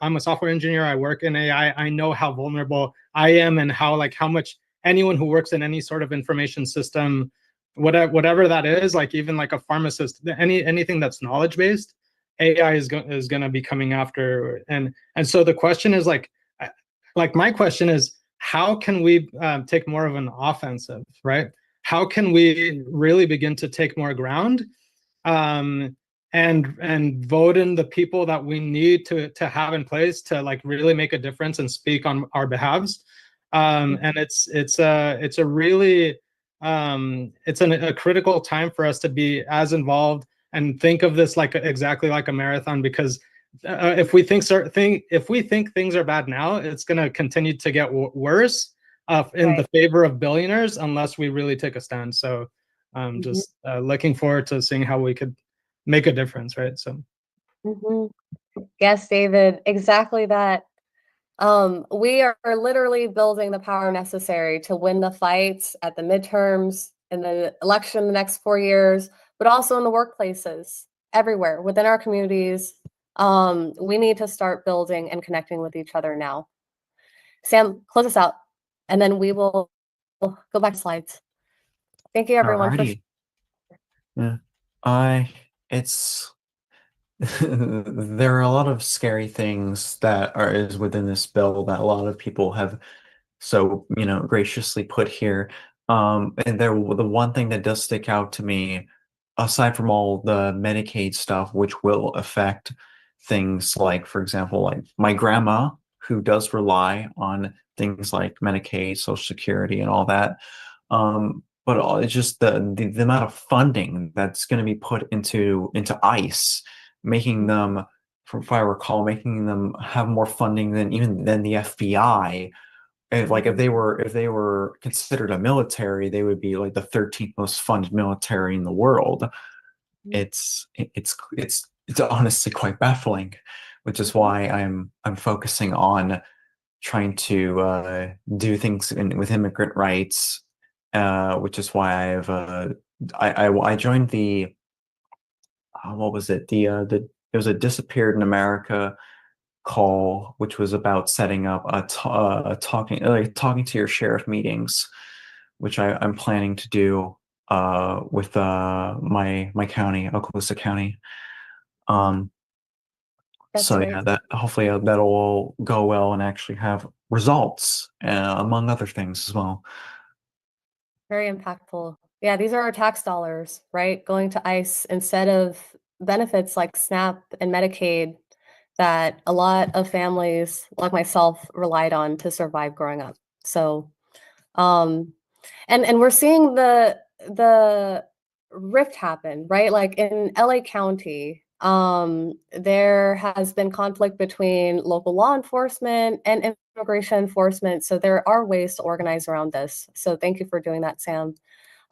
I'm a software engineer. I work in AI. I know how vulnerable I am, and how much anyone who works in any sort of information system, whatever that is, like even like a pharmacist, anything that's knowledge based, AI is going to be coming after. And so the question is like my question is, how can we take more of an offensive, right? How can we really begin to take more ground? And vote in the people that we need to have in place to like really make a difference and speak on our behalves. And it's a really a critical time for us to be as involved and think of this like exactly like a marathon, because if we think things are bad now, it's going to continue to get worse in the favor of billionaires unless we really take a stand. So just looking forward to seeing how we could make a difference, right? So Yes, David, exactly that. We are literally building the power necessary to win the fights at the midterms, in the election in the next 4 years, but also in the workplaces, everywhere within our communities. We need to start building and connecting with each other now. Sam, close us out, and then we will go back to slides. Thank you, everyone. Alrighty. It's there are a lot of scary things that is within this bill that a lot of people have so graciously put here. And the one thing that does stick out to me, aside from all the Medicaid stuff, which will affect things like, for example, like my grandma, who does rely on things like Medicaid, Social Security, and all that. But it's just the amount of funding that's going to be put into ICE, making them, if I recall, making them have more funding than the FBI. If they were considered a military, they would be like the 13th most funded military in the world. It's honestly quite baffling, which is why I'm focusing on trying to do things with immigrant rights, which is why I joined the what was it, it was a Disappeared in America call, which was about setting up talking to your sheriff meetings, which I'm planning to do with my county, Okaloosa County. That's So great. yeah, that hopefully that'll all go well and actually have results, among other things as well. Very impactful. Yeah, these are our tax dollars, right? Going to ICE instead of benefits like SNAP and Medicaid that a lot of families like myself relied on to survive growing up. So, um, and we're seeing the rift happen, right? Like in LA County, there has been conflict between local law enforcement and immigration enforcement. So there are ways to organize around this. So thank you for doing that, Sam.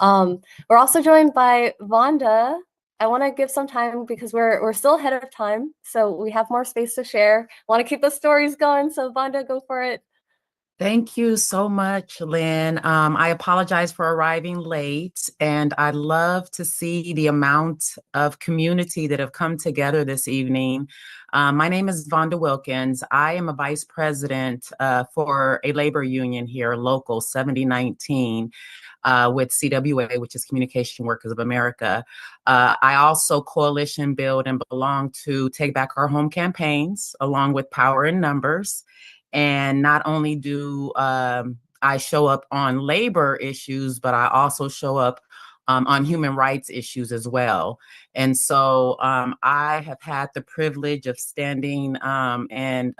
We're also joined by Vonda. I want to give some time because we're still ahead of time, so we have more space to share. Want to keep the stories going, so Vonda, go for it. Thank you so much, Lynn. I apologize for arriving late, and I love to see the amount of community that have come together this evening. My name is Vonda Wilkins. I am a vice president for a labor union here, Local 7019. With CWA, which is Communication Workers of America. I also coalition build and belong to Take Back Our Home campaigns, along with Power in Numbers. And not only do I show up on labor issues, but I also show up on human rights issues as well. And so I have had the privilege of standing and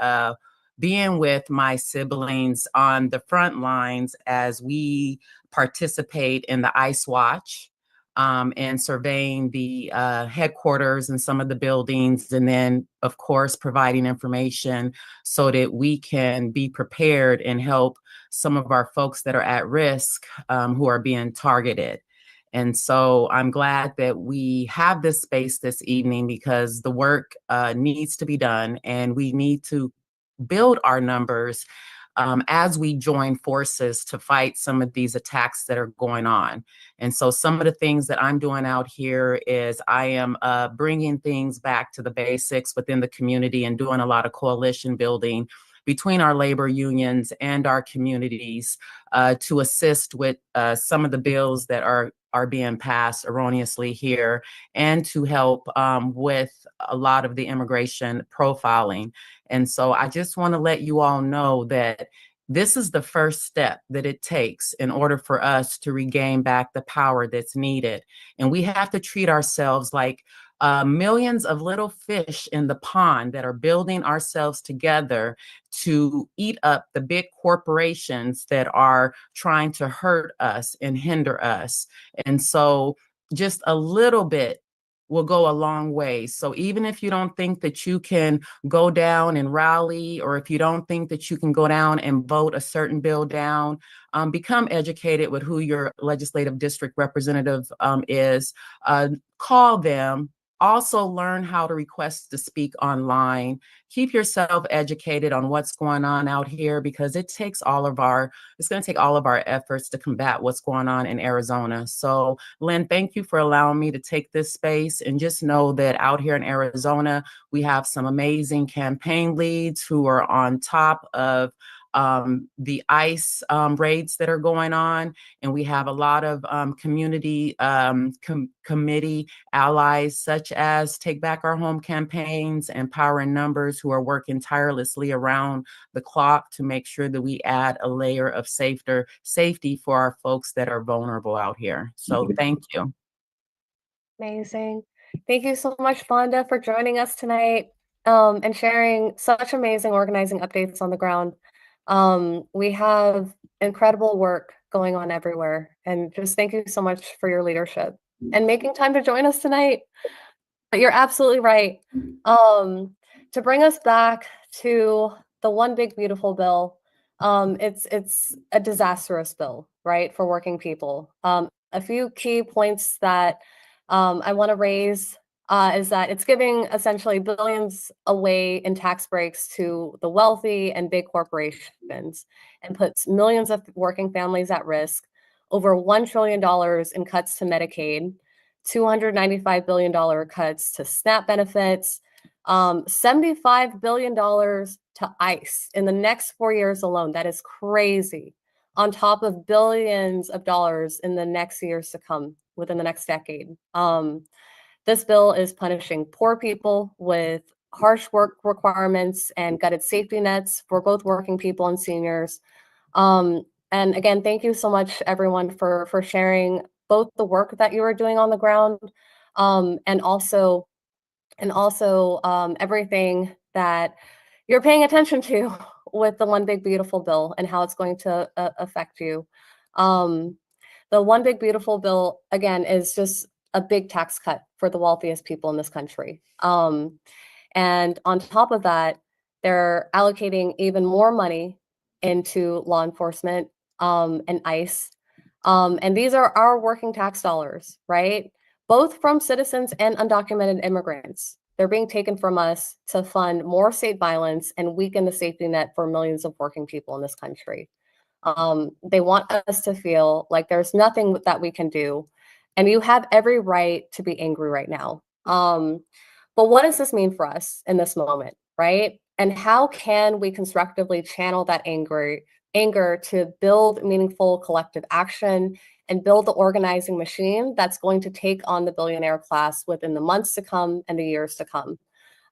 being with my siblings on the front lines as we participate in the ICE Watch and surveying the headquarters and some of the buildings, and then, of course, providing information so that we can be prepared and help some of our folks that are at risk who are being targeted. And so I'm glad that we have this space this evening because the work needs to be done, and we need to build our numbers as we join forces to fight some of these attacks that are going on. And so some of the things that I'm doing out here is I am bringing things back to the basics within the community and doing a lot of coalition building between our labor unions and our communities to assist with some of the bills that are being passed erroneously here, and to help with a lot of the immigration profiling. And so I just want to let you all know that this is the first step that it takes in order for us to regain back the power that's needed. And we have to treat ourselves like millions of little fish in the pond that are building ourselves together to eat up the big corporations that are trying to hurt us and hinder us. And so just a little bit will go a long way. So even if you don't think that you can go down and rally, or if you don't think that you can go down and vote a certain bill down, become educated with who your legislative district representative is. Call them. Also learn how to request to speak online. Keep yourself educated on what's going on out here, because it's going to take all of our efforts to combat what's going on in Arizona. So Lynn, thank you for allowing me to take this space, and just know that out here in Arizona, we have some amazing campaign leads who are on top of the ICE raids that are going on. And we have a lot of community committee allies, such as Take Back Our Home campaigns and Power in Numbers, who are working tirelessly around the clock to make sure that we add a layer of safety for our folks that are vulnerable out here. So thank you. Amazing. Thank you so much, Vonda, for joining us tonight and sharing such amazing organizing updates on the ground. We have incredible work going on everywhere, and just thank you so much for your leadership and making time to join us tonight. But you're absolutely right. To bring us back to the one big beautiful bill, it's a disastrous bill, right, for working people. A few key points that I want to raise is that it's giving essentially billions away in tax breaks to the wealthy and big corporations, and puts millions of working families at risk. Over $1 trillion in cuts to Medicaid, $295 billion cuts to SNAP benefits, $75 billion to ICE in the next 4 years alone. That is crazy. On top of billions of dollars in the next years to come, within the next decade. This bill is punishing poor people with harsh work requirements and gutted safety nets for both working people and seniors. And again, thank you so much, everyone, for sharing both the work that you are doing on the ground, and also everything that you're paying attention to with the One Big Beautiful Bill and how it's going to affect you. The One Big Beautiful Bill, again, is just a big tax cut for the wealthiest people in this country. And on top of that, they're allocating even more money into law enforcement and ICE. And these are our working tax dollars, right? Both from citizens and undocumented immigrants. They're being taken from us to fund more state violence and weaken the safety net for millions of working people in this country. They want us to feel like there's nothing that we can do. And you have every right to be angry right now. But what does this mean for us in this moment, right? And how can we constructively channel that anger to build meaningful collective action and build the organizing machine that's going to take on the billionaire class within the months to come and the years to come?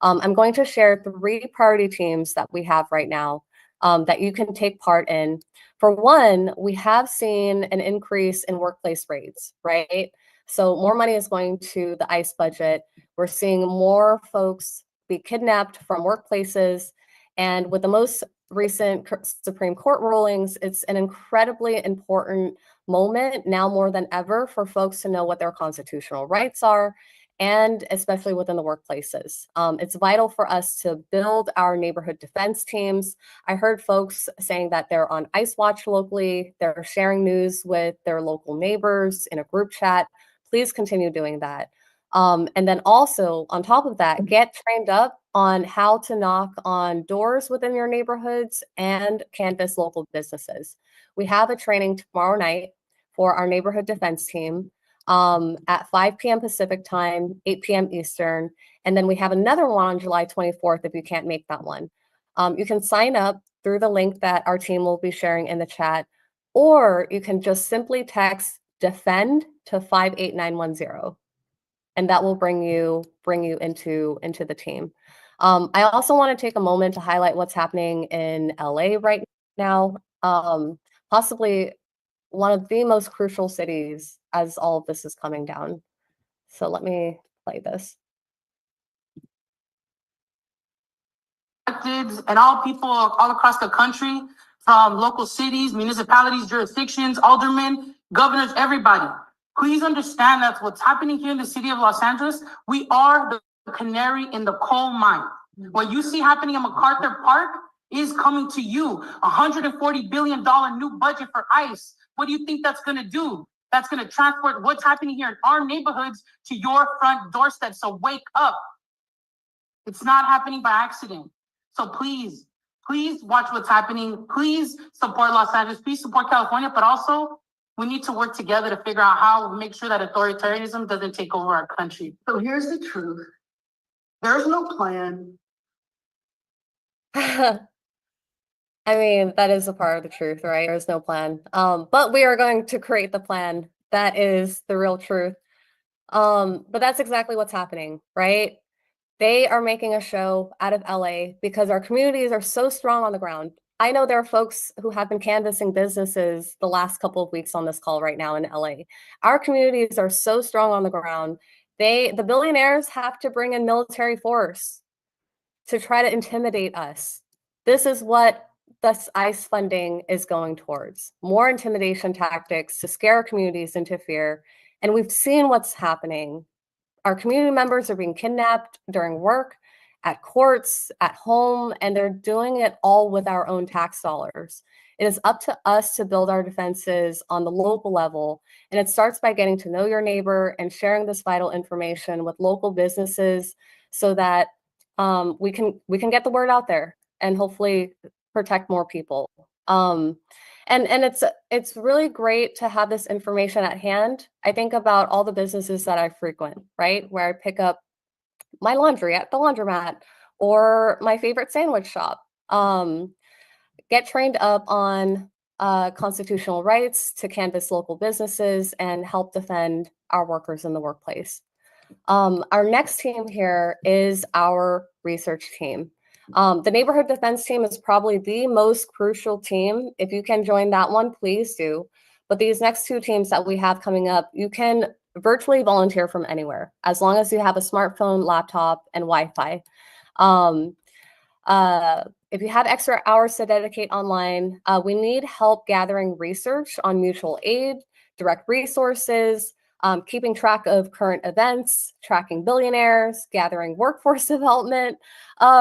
I'm going to share 3 priority teams that we have right now that you can take part in. For one, we have seen an increase in workplace raids, right? So more money is going to the ICE budget. We're seeing more folks be kidnapped from workplaces. And with the most recent Supreme Court rulings, it's an incredibly important moment now more than ever for folks to know what their constitutional rights are, and especially within the workplaces. It's vital for us to build our neighborhood defense teams. I heard folks saying that they're on ICE Watch locally, they're sharing news with their local neighbors in a group chat. Please continue doing that. And then also, on top of that, get trained up on how to knock on doors within your neighborhoods and canvass local businesses. We have a training tomorrow night for our neighborhood defense team at 5 p.m. Pacific time, 8 p.m. Eastern. And then we have another one on July 24th if you can't make that one. You can sign up through the link that our team will be sharing in the chat, or you can just simply text DEFEND to 58910. And that will bring you into the team. I also want to take a moment to highlight what's happening in LA right now, possibly one of the most crucial cities as all of this is coming down. So let me play this. And all people all across the country, from local cities, municipalities, jurisdictions, aldermen, governors, everybody. Please understand that what's happening here in the city of Los Angeles, we are the canary in the coal mine. What you see happening in MacArthur Park is coming to you. $140 billion new budget for ICE. What do you think that's going to do? That's going to transport what's happening here in our neighborhoods to your front doorstep. So wake up. It's not happening by accident. So please watch what's happening. Please support Los Angeles. Please support California. But also, we need to work together to figure out how to make sure that authoritarianism doesn't take over our country. So here's the truth. There's no plan. I mean, that is a part of the truth, right? There's no plan. But we are going to create the plan. That is the real truth. But that's exactly what's happening, right? They are making a show out of LA because our communities are so strong on the ground. I know there are folks who have been canvassing businesses the last couple of weeks on this call right now in LA. Our communities are so strong on the ground. The billionaires have to bring in military force to try to intimidate us. This is what this ICE funding is going towards. More intimidation tactics to scare our communities into fear. And we've seen what's happening. Our community members are being kidnapped during work, at courts, at home, and they're doing it all with our own tax dollars. It is up to us to build our defenses on the local level, and it starts by getting to know your neighbor and sharing this vital information with local businesses so that we can get the word out there and hopefully protect more people. And it's really great to have this information at hand. I think about all the businesses that I frequent, right? Where I pick up my laundry at the laundromat, or my favorite sandwich shop. Get trained up on constitutional rights to canvass local businesses and help defend our workers in the workplace. Our next team here is our research team. The neighborhood defense team is probably the most crucial team. If you can join that one, please do. But these next two teams that we have coming up, you can virtually volunteer from anywhere, as long as you have a smartphone, laptop, and Wi-Fi. If you have extra hours to dedicate online, we need help gathering research on mutual aid, direct resources, keeping track of current events, tracking billionaires, gathering workforce development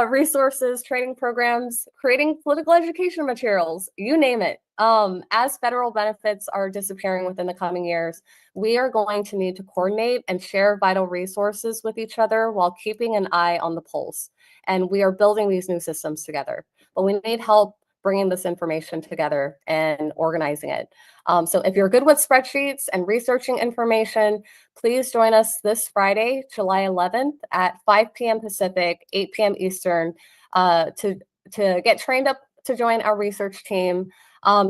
resources, training programs, creating political education materials, you name it. As federal benefits are disappearing within the coming years, we are going to need to coordinate and share vital resources with each other while keeping an eye on the pulse. And we are building these new systems together, but we need help bringing this information together and organizing it. So if you're good with spreadsheets and researching information, please join us this Friday, July 11th at 5 p.m. Pacific, 8 p.m. Eastern to get trained up to join our research team.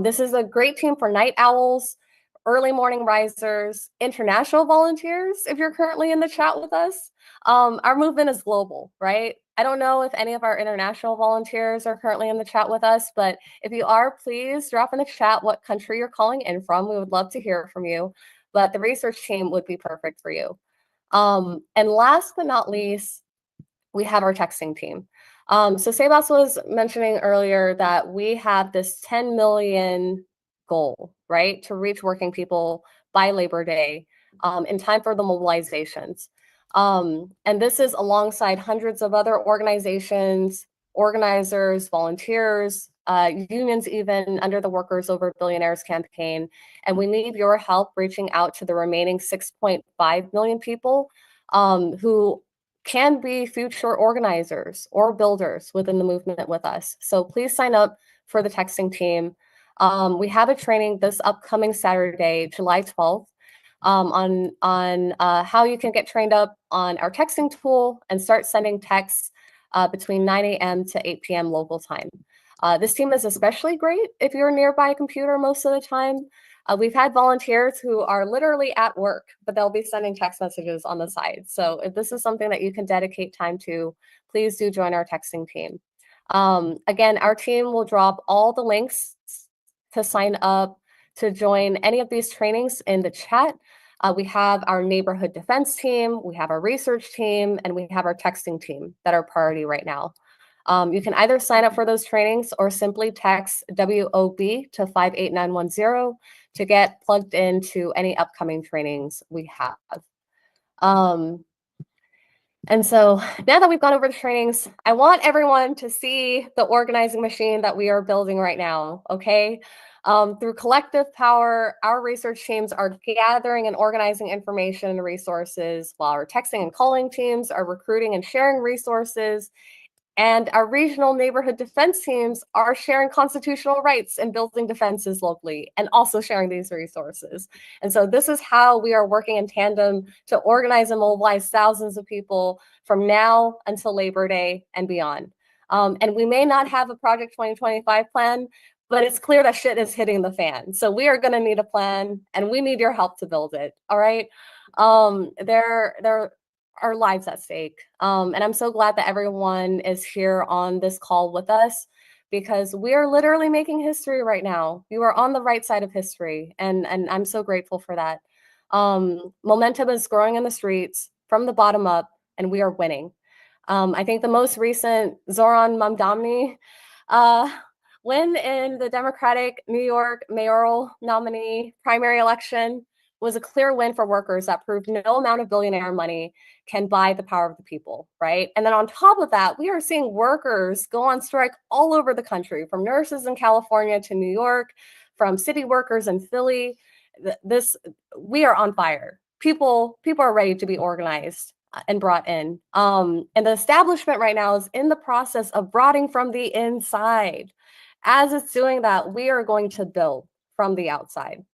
This is a great team for night owls, early morning risers, international volunteers, if you're currently in the chat with us. Our movement is global, right? I don't know if any of our international volunteers are currently in the chat with us, but if you are, please drop in the chat what country you're calling in from. We would love to hear from you, but the research team would be perfect for you. And last but not least, we have our texting team. So Sebas was mentioning earlier that we have this 10 million goal, right, to reach working people by Labor Day in time for the mobilizations. And this is alongside hundreds of other organizations, organizers, volunteers, unions, even under the Workers Over Billionaires campaign. And we need your help reaching out to the remaining 6.5 million people who can be future organizers or builders within the movement with us. So please sign up for the texting team. We have a training this upcoming Saturday, July 12th, on how you can get trained up on our texting tool and start sending texts between 9 a.m. to 8 p.m. local time. This team is especially great if you're nearby a computer most of the time. We've had volunteers who are literally at work, but they'll be sending text messages on the side. So if this is something that you can dedicate time to, please do join our texting team. Again, our team will drop all the links to sign up to join any of these trainings in the chat. We have our neighborhood defense team, we have our research team, and we have our texting team that are priority right now. You can either sign up for those trainings or simply text WOB to 58910 to get plugged into any upcoming trainings we have. And so now that we've gone over the trainings, I want everyone to see the organizing machine that we are building right now, okay? Through collective power, our research teams are gathering and organizing information and resources, while our texting and calling teams are recruiting and sharing resources. And our regional neighborhood defense teams are sharing constitutional rights and building defenses locally and also sharing these resources. And so this is how we are working in tandem to organize and mobilize thousands of people from now until Labor Day and beyond. And we may not have a Project 2025 plan, but it's clear that shit is hitting the fan. So we are going to need a plan and we need your help to build it. All right. There are lives at stake. And I'm so glad that everyone is here on this call with us because we are literally making history right now. You are on the right side of history. And I'm so grateful for that. Momentum is growing in the streets from the bottom up and we are winning. I think the most recent Zoran Mamdani win in the Democratic New York mayoral nominee primary election was a clear win for workers that proved no amount of billionaire money can buy the power of the people, right? And then on top of that, we are seeing workers go on strike all over the country, from nurses in California to New York, from city workers in Philly. We are on fire. People are ready to be organized and brought in. And the establishment right now is in the process of rotting from the inside. As it's doing that, we are going to build from the outside.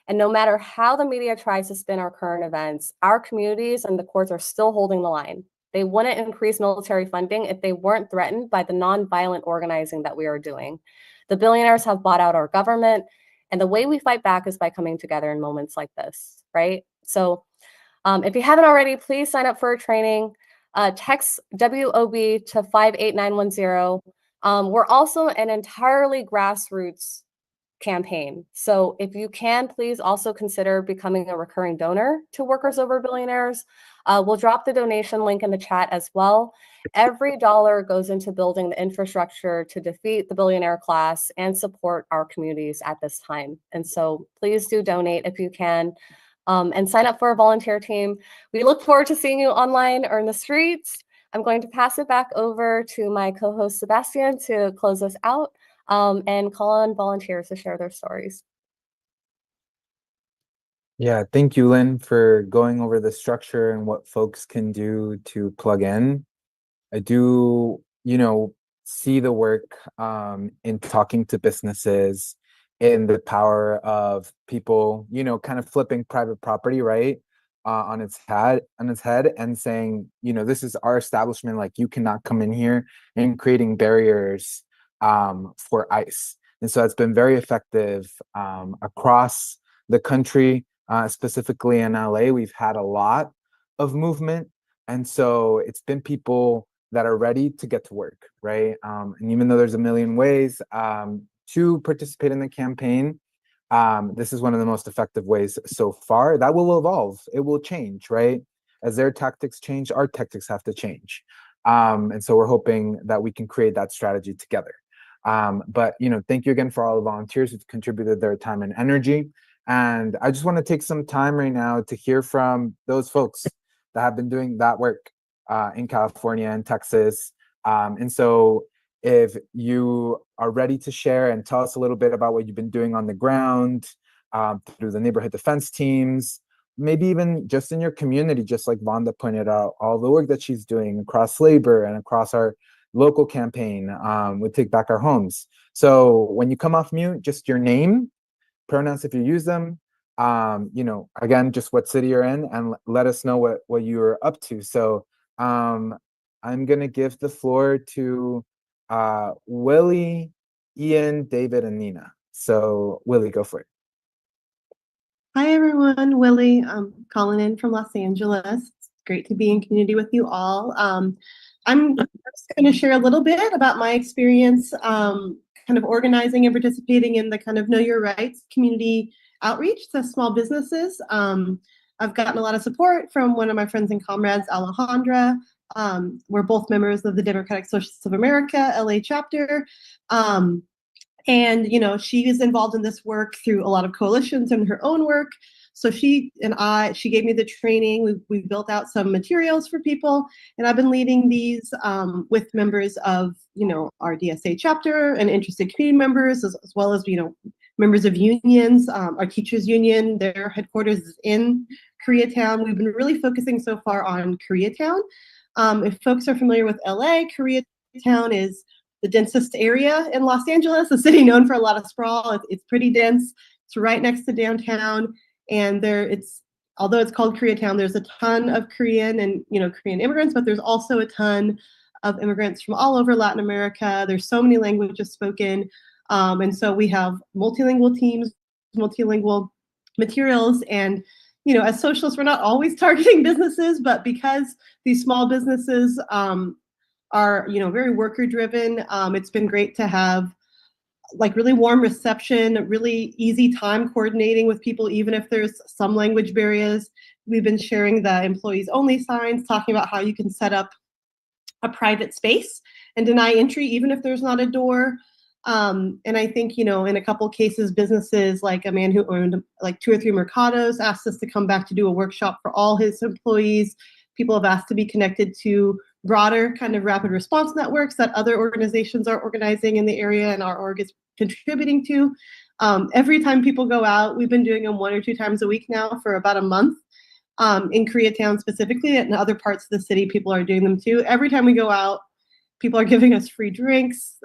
And no matter how the media tries to spin our current events, our communities and the courts are still holding the line. They wouldn't increase military funding if they weren't threatened by the nonviolent organizing that we are doing. The billionaires have bought out our government, and the way we fight back is by coming together in moments like this, right? So if you haven't already, please sign up for a training. Text WOB to 58910. We're also an entirely grassroots campaign. So if you can, please also consider becoming a recurring donor to Workers Over Billionaires. We'll drop the donation link in the chat as well. Every dollar goes into building the infrastructure to defeat the billionaire class and support our communities at this time. And so please do donate if you can, and sign up for a volunteer team. We look forward to seeing you online or in the streets. I'm going to pass it back over to my co-host Sebastian to close us out. And call on volunteers to share their stories. Yeah, thank you, Lynn, for going over the structure and what folks can do to plug in. I do, see the work in talking to businesses, in the power of people, kind of flipping private property, right, on its head, and saying, this is our establishment. Like, you cannot come in here, and creating barriers for ICE. And so it's been very effective across the country, specifically in LA. We've had a lot of movement. And so it's been people that are ready to get to work, right? And even though there's a million ways to participate in the campaign, this is one of the most effective ways so far. That will evolve. It will change, right? As their tactics change, our tactics have to change. And so we're hoping that we can create that strategy together. But thank you again for all the volunteers who've contributed their time and energy. And I just want to take some time right now to hear from those folks that have been doing that work in California and Texas. And so if you are ready to share and tell us a little bit about what you've been doing on the ground through the neighborhood defense teams, maybe even just in your community, just like Vonda pointed out, all the work that she's doing across labor and across our local campaign with Take Back Our Homes. So when you come off mute, just your name, pronouns if you use them, again, just what city you're in, and let us know what you're up to. So I'm gonna give the floor to Willie, Ian, David, and Nina. So Willie, go for it. Hi everyone, Willie. I'm calling in from Los Angeles. It's great to be in community with you all. I'm just going to share a little bit about my experience kind of organizing and participating in the kind of Know Your Rights community outreach to small businesses. I've gotten a lot of support from one of my friends and comrades, Alejandra. We're both members of the Democratic Socialists of America, LA chapter. And, she is involved in this work through a lot of coalitions and her own work. So she gave me the training. We built out some materials for people, and I've been leading these with members of, our DSA chapter and interested community members, as well as, members of unions. Our teachers union, their headquarters is in Koreatown. We've been really focusing so far on Koreatown. If folks are familiar with LA, Koreatown is the densest area in Los Angeles, a city known for a lot of sprawl. It's pretty dense. It's right next to downtown. And although it's called Koreatown, there's a ton of Korean and Korean immigrants, but there's also a ton of immigrants from all over Latin America. There's so many languages spoken. And so we have multilingual teams, multilingual materials. And as socialists, we're not always targeting businesses, but because these small businesses are very worker driven, it's been great to have really warm reception, really easy time coordinating with people, even if there's some language barriers. We've been sharing the employees only signs, talking about how you can set up a private space and deny entry, even if there's not a door. And I think, in a couple of cases, businesses like a man who owned 2 or 3 Mercados asked us to come back to do a workshop for all his employees. People have asked to be connected to broader kind of rapid response networks that other organizations are organizing in the area and our org is contributing to. Every time people go out, we've been doing them 1 or 2 times a week now for about a month. In Koreatown specifically, and in other parts of the city, people are doing them too. Every time we go out, people are giving us free drinks.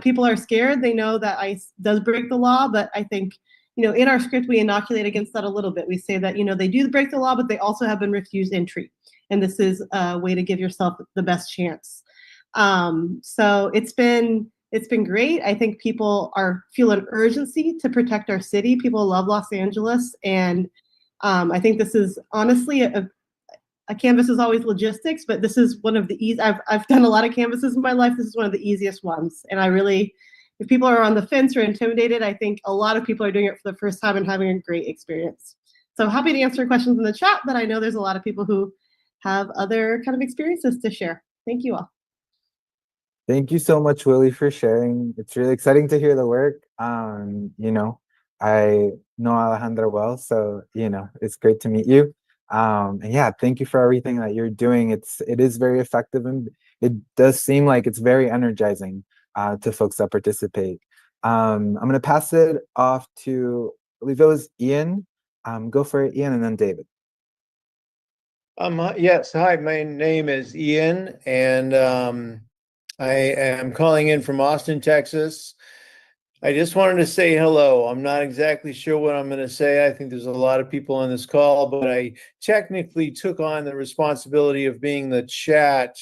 People are scared. They know that ICE does break the law, but I think, in our script, we inoculate against that a little bit. We say that, they do break the law, but they also have been refused entry. and this is a way to give yourself the best chance. So it's been great. I think people feel an urgency to protect our city. People love Los Angeles, and I think this is honestly a canvas is always logistics, but this is one of the easy. I've done a lot of canvases in my life. This is one of the easiest ones, and I really, if people are on the fence or intimidated, I think a lot of people are doing it for the first time and having a great experience. So I'm happy to answer questions in the chat, but I know there's a lot of people who have other kind of experiences to share. Thank you all. Thank you so much, Willie, for sharing. It's really exciting to hear the work. You know, I know Alejandra well, so it's great to meet you. And yeah, thank you for everything that you're doing. It is very effective, and it does seem like it's very energizing to folks that participate. I'm gonna pass it off to, I believe it was Ian. Go for it, Ian, and then David. Yes, hi, my name is Ian, and I am calling in from Austin, Texas. I just wanted to say hello. I'm not exactly sure what I'm going to say. I think there's a lot of people on this call, but I technically took on the responsibility of being the chat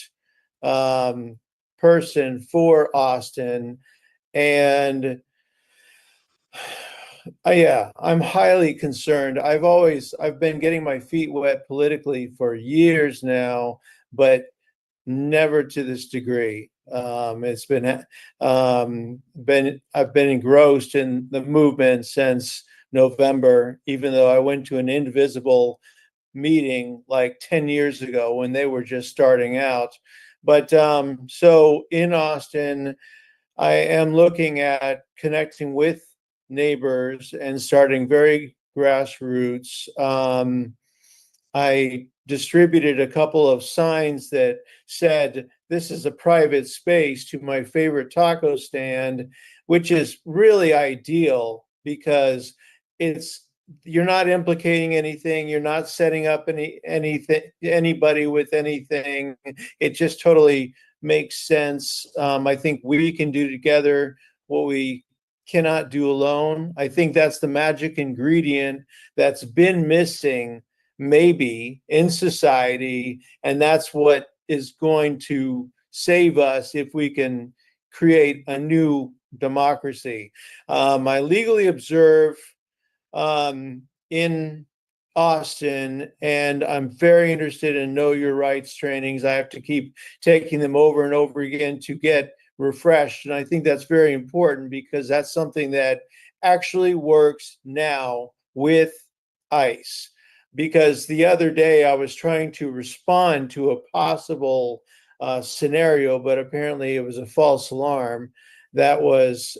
person for Austin. And yeah, I'm highly concerned. I've been getting my feet wet politically for years now, but never to this degree. It's I've been engrossed in the movement since November, even though I went to an Indivisible meeting like 10 years ago when they were just starting out. But so in Austin, I am looking at connecting with neighbors and starting very grassroots. I distributed a couple of signs that said, "This is a private space," to my favorite taco stand, which is really ideal because you're not implicating anything, you're not setting up anybody with anything. It just totally makes sense. I think we can do together what we cannot do alone. I think that's the magic ingredient that's been missing maybe in society, and that's what is going to save us if we can create a new democracy. I legally observe in Austin, and I'm very interested in Know Your Rights trainings. I have to keep taking them over and over again to get refreshed, and I think that's very important because that's something that actually works now with ICE. Because the other day I was trying to respond to a possible scenario, but apparently it was a false alarm that was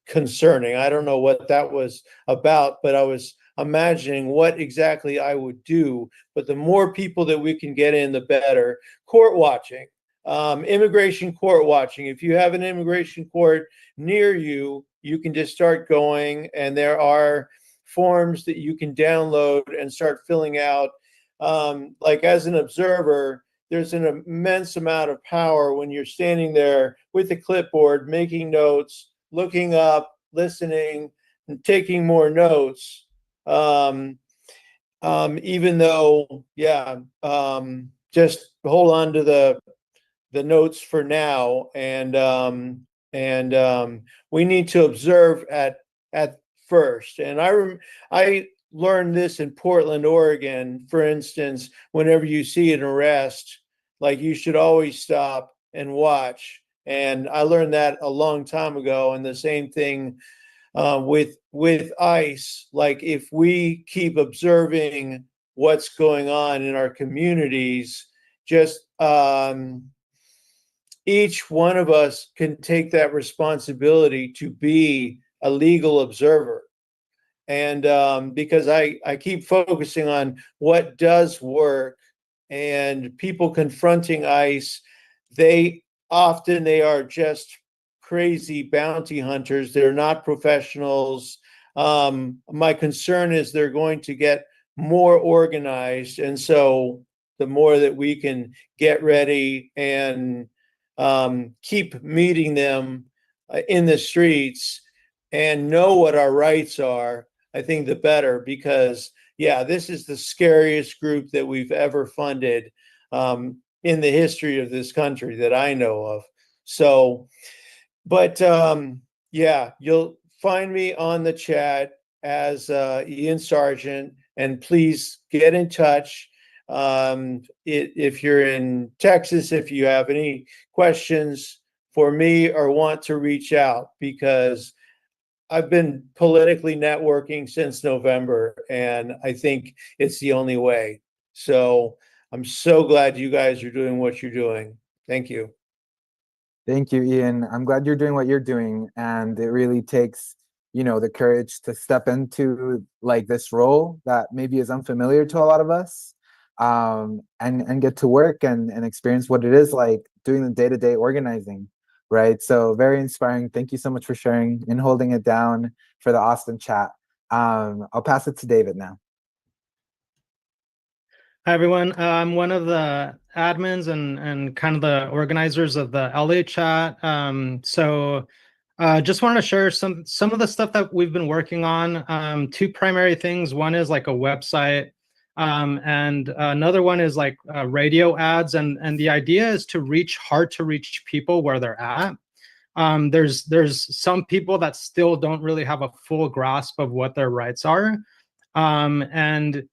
concerning. I don't know what that was about, but I was imagining what exactly I would do. But the more people that we can get in, the better. Court watching, immigration court watching. If you have an immigration court near you, you can just start going, and there are forms that you can download and start filling out. Like as an observer, there's an immense amount of power when you're standing there with a clipboard, making notes, looking up, listening, and taking more notes. Even though, just hold on to the notes for now, and we need to observe at first. And I learned this in Portland, Oregon, for instance. Whenever you see an arrest, like, you should always stop and watch. And I learned that a long time ago. And the same thing with ICE. Like, if we keep observing what's going on in our communities, just each one of us can take that responsibility to be a legal observer. And because I keep focusing on what does work, and people confronting ICE, they are just crazy bounty hunters. They're not professionals. My concern is they're going to get more organized. And so the more that we can get ready and keep meeting them in the streets and know what our rights are, I think the better. Because yeah, this is the scariest group that we've ever funded in the history of this country that I know of. So, but yeah, you'll find me on the chat as Ian Sargent, and please get in touch. If you're in Texas, if you have any questions for me or want to reach out, because I've been politically networking since November, and I think it's the only way. So I'm so glad you guys are doing what you're doing. Thank you. Thank you, Ian. I'm glad you're doing what you're doing, and it really takes, the courage to step into like this role that maybe is unfamiliar to a lot of us, and get to work and experience what it is like doing the day-to-day organizing, right? So very inspiring. Thank you so much for sharing and holding it down for the Austin chat. I'll pass it to David now. Hi, everyone. I'm one of the admins and kind of the organizers of the LA chat. So just wanted to share some of the stuff that we've been working on. Two primary things. One is like a website, and another one is like radio ads. And the idea is to reach hard to reach people where they're at. There's some people that still don't really have a full grasp of what their rights are. And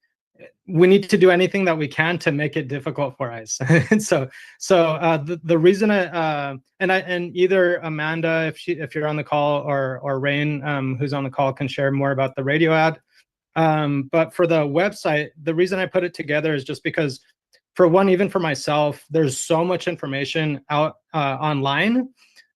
we need to do anything that we can to make it difficult for us. And so the reason and either Amanda, if you're on the call, or Rain, who's on the call, can share more about the radio ad. But for the website, the reason I put it together is just because, for one, even for myself, there's so much information out online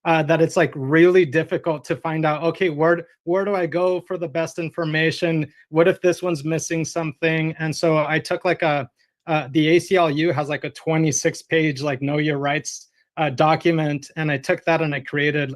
that it's like really difficult to find out, okay, where do I go for the best information? What if this one's missing something? And so I took like the ACLU has like a 26-page like know your rights document, and I took that and I created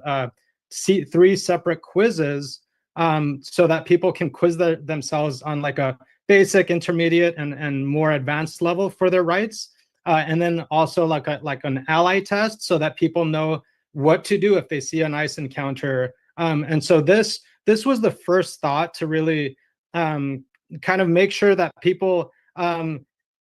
3 separate quizzes so that people can quiz themselves on like a basic, intermediate, and more advanced level for their rights, and then also like an ally test so that people know what to do if they see an ICE encounter. And so this was the first thought to really kind of make sure that people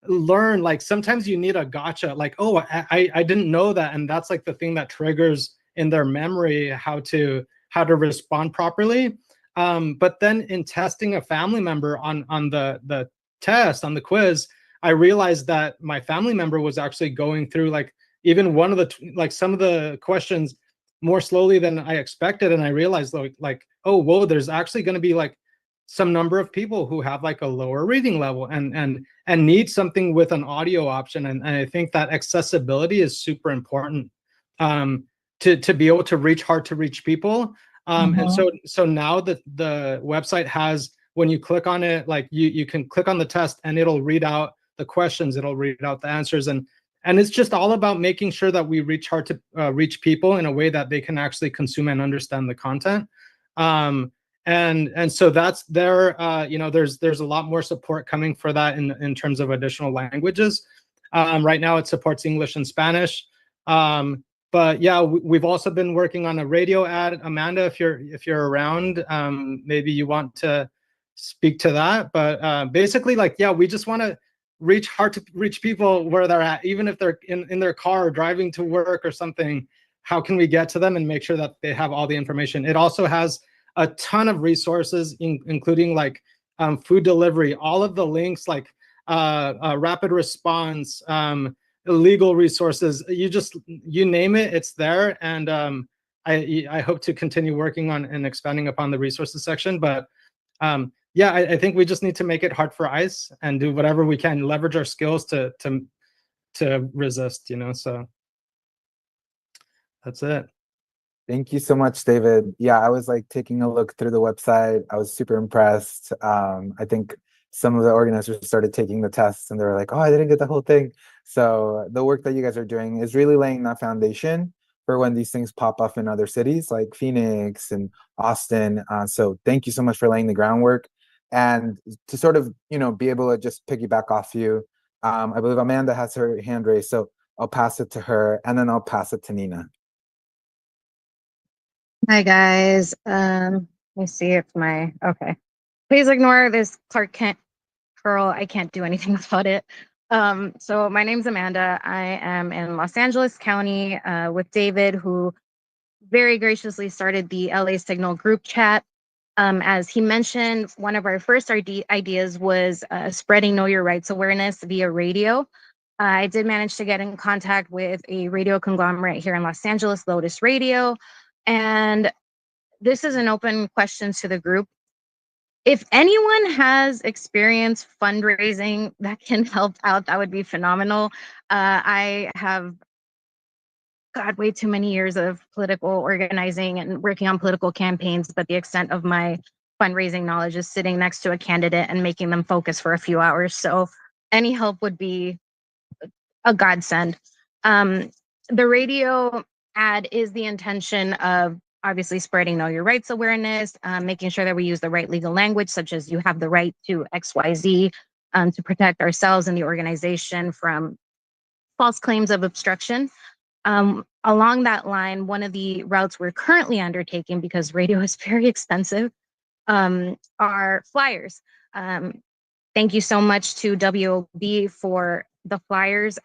learn, like sometimes you need a gotcha, like, oh, I didn't know that. And that's like the thing that triggers in their memory how to respond properly. But then in testing a family member on the test, on the quiz, I realized that my family member was actually going through like even one of the some of the questions more slowly than I expected. And I realized like, oh, whoa, there's actually going to be like some number of people who have like a lower reading level and need something with an audio option. And I think that accessibility is super important to be able to reach hard to reach people. And so now that the website has, when you click on it, like you can click on the test and it'll read out the questions, it'll read out the answers, and it's just all about making sure that we reach hard to reach people in a way that they can actually consume and understand the content. And so that's there. There's a lot more support coming for that in terms of additional languages. Right now it supports English and Spanish. But yeah, we've also been working on a radio ad. Amanda, if you're around, maybe you want to speak to that. But basically, like, yeah, we just want to reach hard to reach people where they're at, even if they're in their car driving to work or something. How can we get to them and make sure that they have all the information? It also has a ton of resources, including like food delivery, all of the links, like rapid response, legal resources, you name it, it's there. And I hope to continue working on and expanding upon the resources section. But yeah, I think we just need to make it hard for ICE and do whatever we can, leverage our skills to resist, So that's it. Thank you so much, David. Yeah, I was like taking a look through the website. I was super impressed. I think some of the organizers started taking the tests and they were like, oh, I didn't get the whole thing. So the work that you guys are doing is really laying that foundation for when these things pop up in other cities like Phoenix and Austin. So thank you so much for laying the groundwork. And to sort of, be able to just piggyback off you, I believe Amanda has her hand raised, so I'll pass it to her and then I'll pass it to Nina. Hi guys. Let me see if okay. Please ignore this Clark Kent girl, I can't do anything about it. So my name's Amanda. I am in Los Angeles County with David, who very graciously started the LA Signal group chat. As he mentioned, one of our first ideas was spreading Know Your Rights awareness via radio. I did manage to get in contact with a radio conglomerate here in Los Angeles, Lotus Radio, and this is an open question to the group. If anyone has experience fundraising that can help out, that would be phenomenal. I have way too many years of political organizing and working on political campaigns, but the extent of my fundraising knowledge is sitting next to a candidate and making them focus for a few hours. So any help would be a godsend. The radio ad is the intention of obviously spreading Know Your Rights awareness, making sure that we use the right legal language, such as you have the right to XYZ, to protect ourselves and the organization from false claims of obstruction. Along that line, one of the routes we're currently undertaking, because radio is very expensive, are flyers. Thank you so much to WOB for the flyers.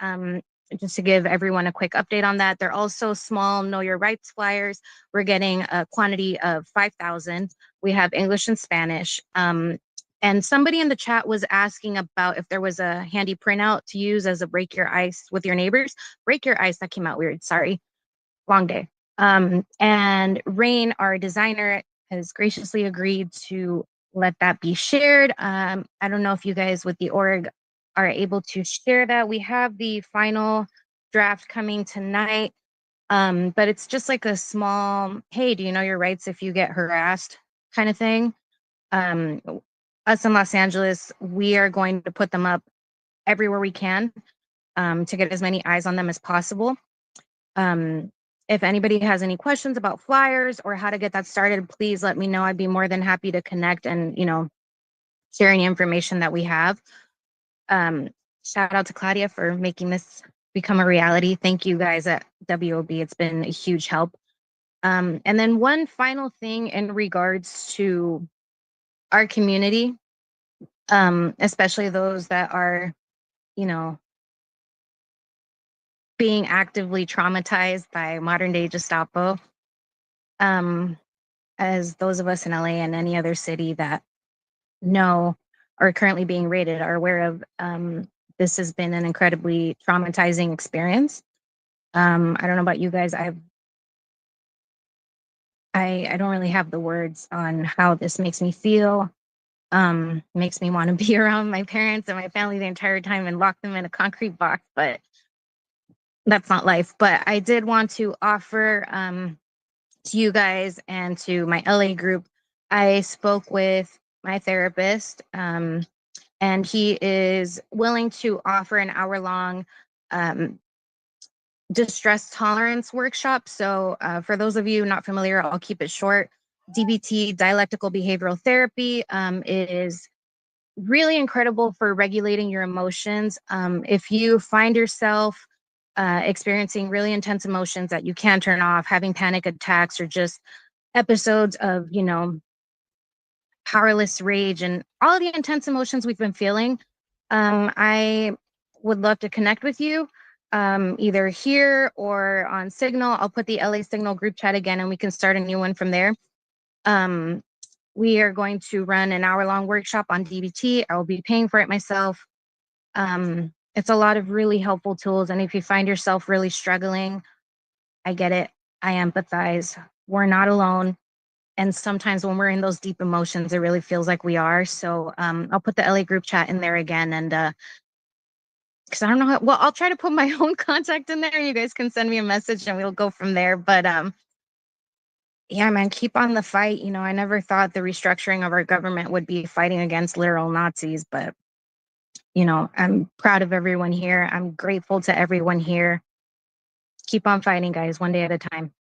Just to give everyone a quick update on that, they're also small Know Your Rights flyers. We're getting a quantity of 5,000. We have English and Spanish. And somebody in the chat was asking about if there was a handy printout to use as a break your ice with your neighbors. Break your ice, that came out weird, sorry. Long day. And Rain, our designer, has graciously agreed to let that be shared. I don't know if you guys with the org are able to share that. We have the final draft coming tonight, but it's just like a small, hey, do you know your rights if you get harassed kind of thing. Us in Los Angeles, we are going to put them up everywhere we can to get as many eyes on them as possible. If anybody has any questions about flyers or how to get that started, please let me know. I'd be more than happy to connect and, share any information that we have. Shout out to Claudia for making this become a reality. Thank you guys at WOB. It's been a huge help. And then one final thing in regards to our community, especially those that are, being actively traumatized by modern day Gestapo. As those of us in LA and any other city that know are currently being raided are aware of, this has been an incredibly traumatizing experience. I don't know about you guys. I don't really have the words on how this makes me feel. Makes me want to be around my parents and my family the entire time and lock them in a concrete box, but that's not life. But I did want to offer to you guys and to my LA group. I spoke with my therapist, and he is willing to offer an hour-long distress tolerance workshop. So for those of you not familiar, I'll keep it short. DBT, dialectical behavioral therapy, is really incredible for regulating your emotions. If you find yourself experiencing really intense emotions that you can't turn off, having panic attacks, or just episodes of, powerless rage and all of the intense emotions we've been feeling, I would love to connect with you, either here or on Signal. I'll put the LA Signal group chat again and we can start a new one from there. We are going to run an hour-long workshop on DBT. I will be paying for it myself. It's a lot of really helpful tools. And if you find yourself really struggling, I get it. I empathize. We're not alone. And sometimes when we're in those deep emotions, it really feels like we are. So I'll put the LA group chat in there again. And because I don't know how, well, I'll try to put my own contact in there and you guys can send me a message and we'll go from there. But yeah, man, keep on the fight. I never thought the restructuring of our government would be fighting against literal Nazis, but I'm proud of everyone here. I'm grateful to everyone here. Keep on fighting, guys, one day at a time.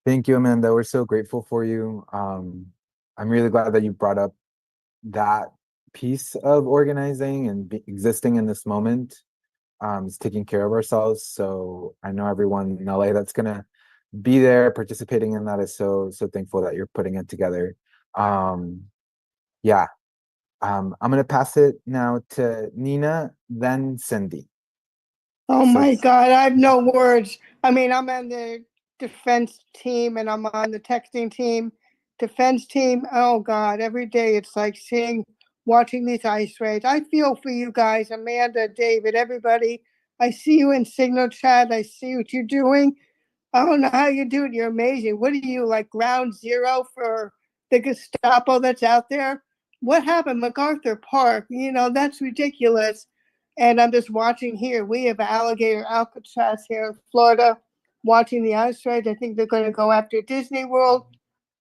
Thank you, Amanda. We're so grateful for you. I'm really glad that you brought up that piece of organizing and existing in this moment, is taking care of ourselves. So I know everyone in LA that's gonna be there participating in that is so thankful that you're putting it together. Yeah, I'm gonna pass it now to Nina, then Cindy. Oh So my God, I have no words. I mean, I'm on the defense team and I'm on the texting team. Defense team, oh God, every day it's like watching these ice raids. I feel for you guys, Amanda, David, everybody. I see you in Signal Chat. I see what you're doing. I don't know how you do it. You're amazing. What are you, like ground zero for the Gestapo that's out there? What happened, MacArthur Park? That's ridiculous. And I'm just watching here. We have alligator Alcatraz here in Florida, watching the ice raids. I think they're going to go after Disney World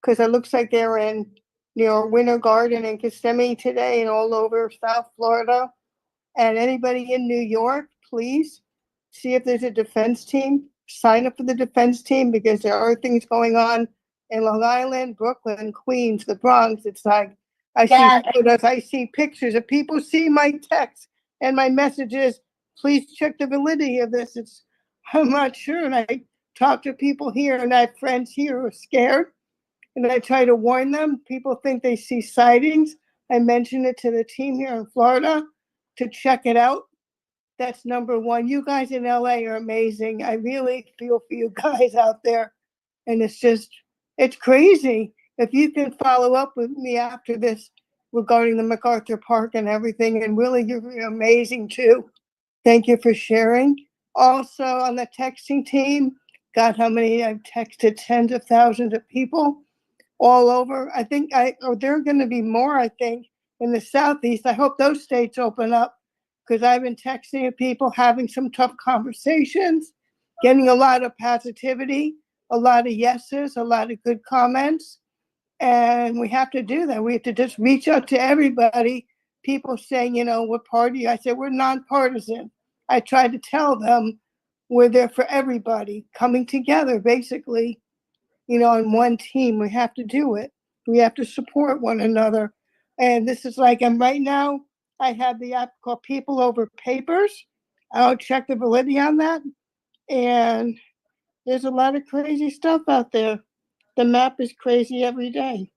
because it looks like they're in, Winter Garden and Kissimmee today and all over South Florida. And anybody in New York, please see if there's a defense team. Sign up for the defense team because there are things going on in Long Island, Brooklyn, Queens, the Bronx. It's like I see pictures of people see my texts and my messages. Please check the validity of this. I'm not sure. And I talk to people here and I have friends here who are scared. And I try to warn them. People think they see sightings. I mentioned it to the team here in Florida to check it out. That's number one. You guys in LA are amazing. I really feel for you guys out there. And it's crazy. If you can follow up with me after this regarding the MacArthur Park and everything, and really you're amazing too. Thank you for sharing. Also on the texting team, God, how many I've texted tens of thousands of people all over. I think there are going to be more, I think, in the Southeast. I hope those states open up because I've been texting people, having some tough conversations, getting a lot of positivity, a lot of yeses, a lot of good comments. And we have to do that. We have to just reach out to everybody. People saying, what party? I said, we're nonpartisan. I tried to tell them we're there for everybody, coming together, basically, on one team. We have to do it. We have to support one another. And this is and right now I have the app called People Over Papers. I'll check the validity on that. And there's a lot of crazy stuff out there. The map is crazy every day,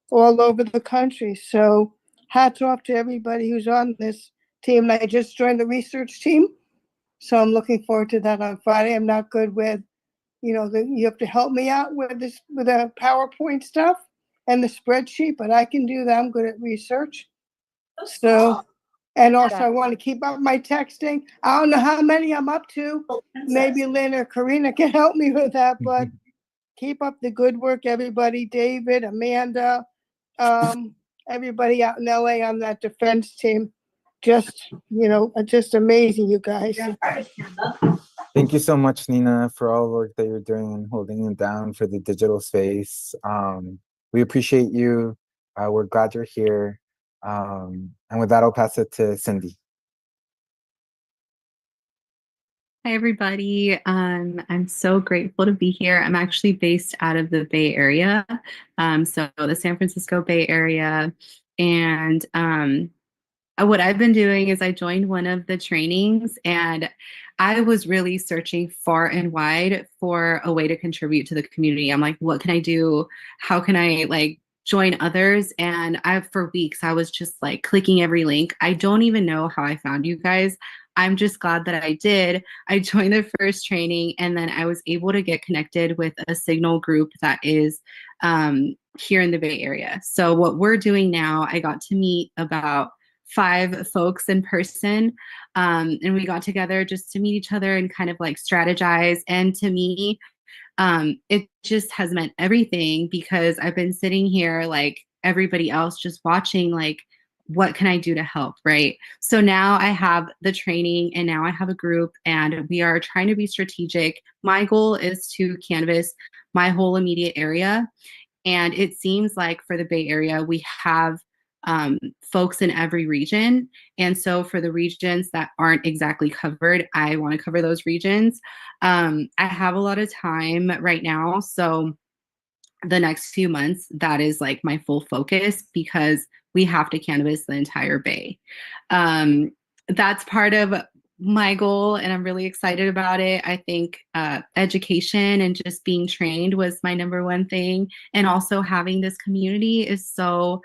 all over the country. So hats off to everybody who's on this team. And I just joined the research team. So I'm looking forward to that on Friday. I'm not good with you have to help me out with the PowerPoint stuff and the spreadsheet, but I can do that. I'm good at research. So, and also I want to keep up my texting. I don't know how many I'm up to. Maybe Lynn or Karina can help me with that, but keep up the good work, everybody. David, Amanda, everybody out in LA on that defense team. Just amazing, you guys. thank you so much, Nina, for all the work that you're doing and holding it down for the digital space. We appreciate you. We're glad you're here. And with that, I'll pass it to Cindy. Hi, everybody. I'm so grateful to be here. I'm actually based out of the Bay Area, so the San Francisco Bay Area. And what I've been doing is I joined one of the trainings and I was really searching far and wide for a way to contribute to the community. I'm like, what can I do? How can I join others? And for weeks, I was just clicking every link. I don't even know how I found you guys. I'm just glad that I did. I joined the first training and then I was able to get connected with a Signal group that is here in the Bay Area. So what we're doing now, I got to meet about 5 folks in person, and we got together just to meet each other and kind of strategize. And to me, it just has meant everything because I've been sitting here like everybody else, just watching what can I do to help, right? So now I have the training and now I have a group and we are trying to be strategic. My goal is to canvass my whole immediate area. And it seems like for the Bay Area, we have folks in every region. And so for the regions that aren't exactly covered, I want to cover those regions. I have a lot of time right now. So the next few months, that is my full focus because we have to canvass the entire Bay. That's part of my goal, and I'm really excited about it. I think education and just being trained was my number one thing. And also having this community is so,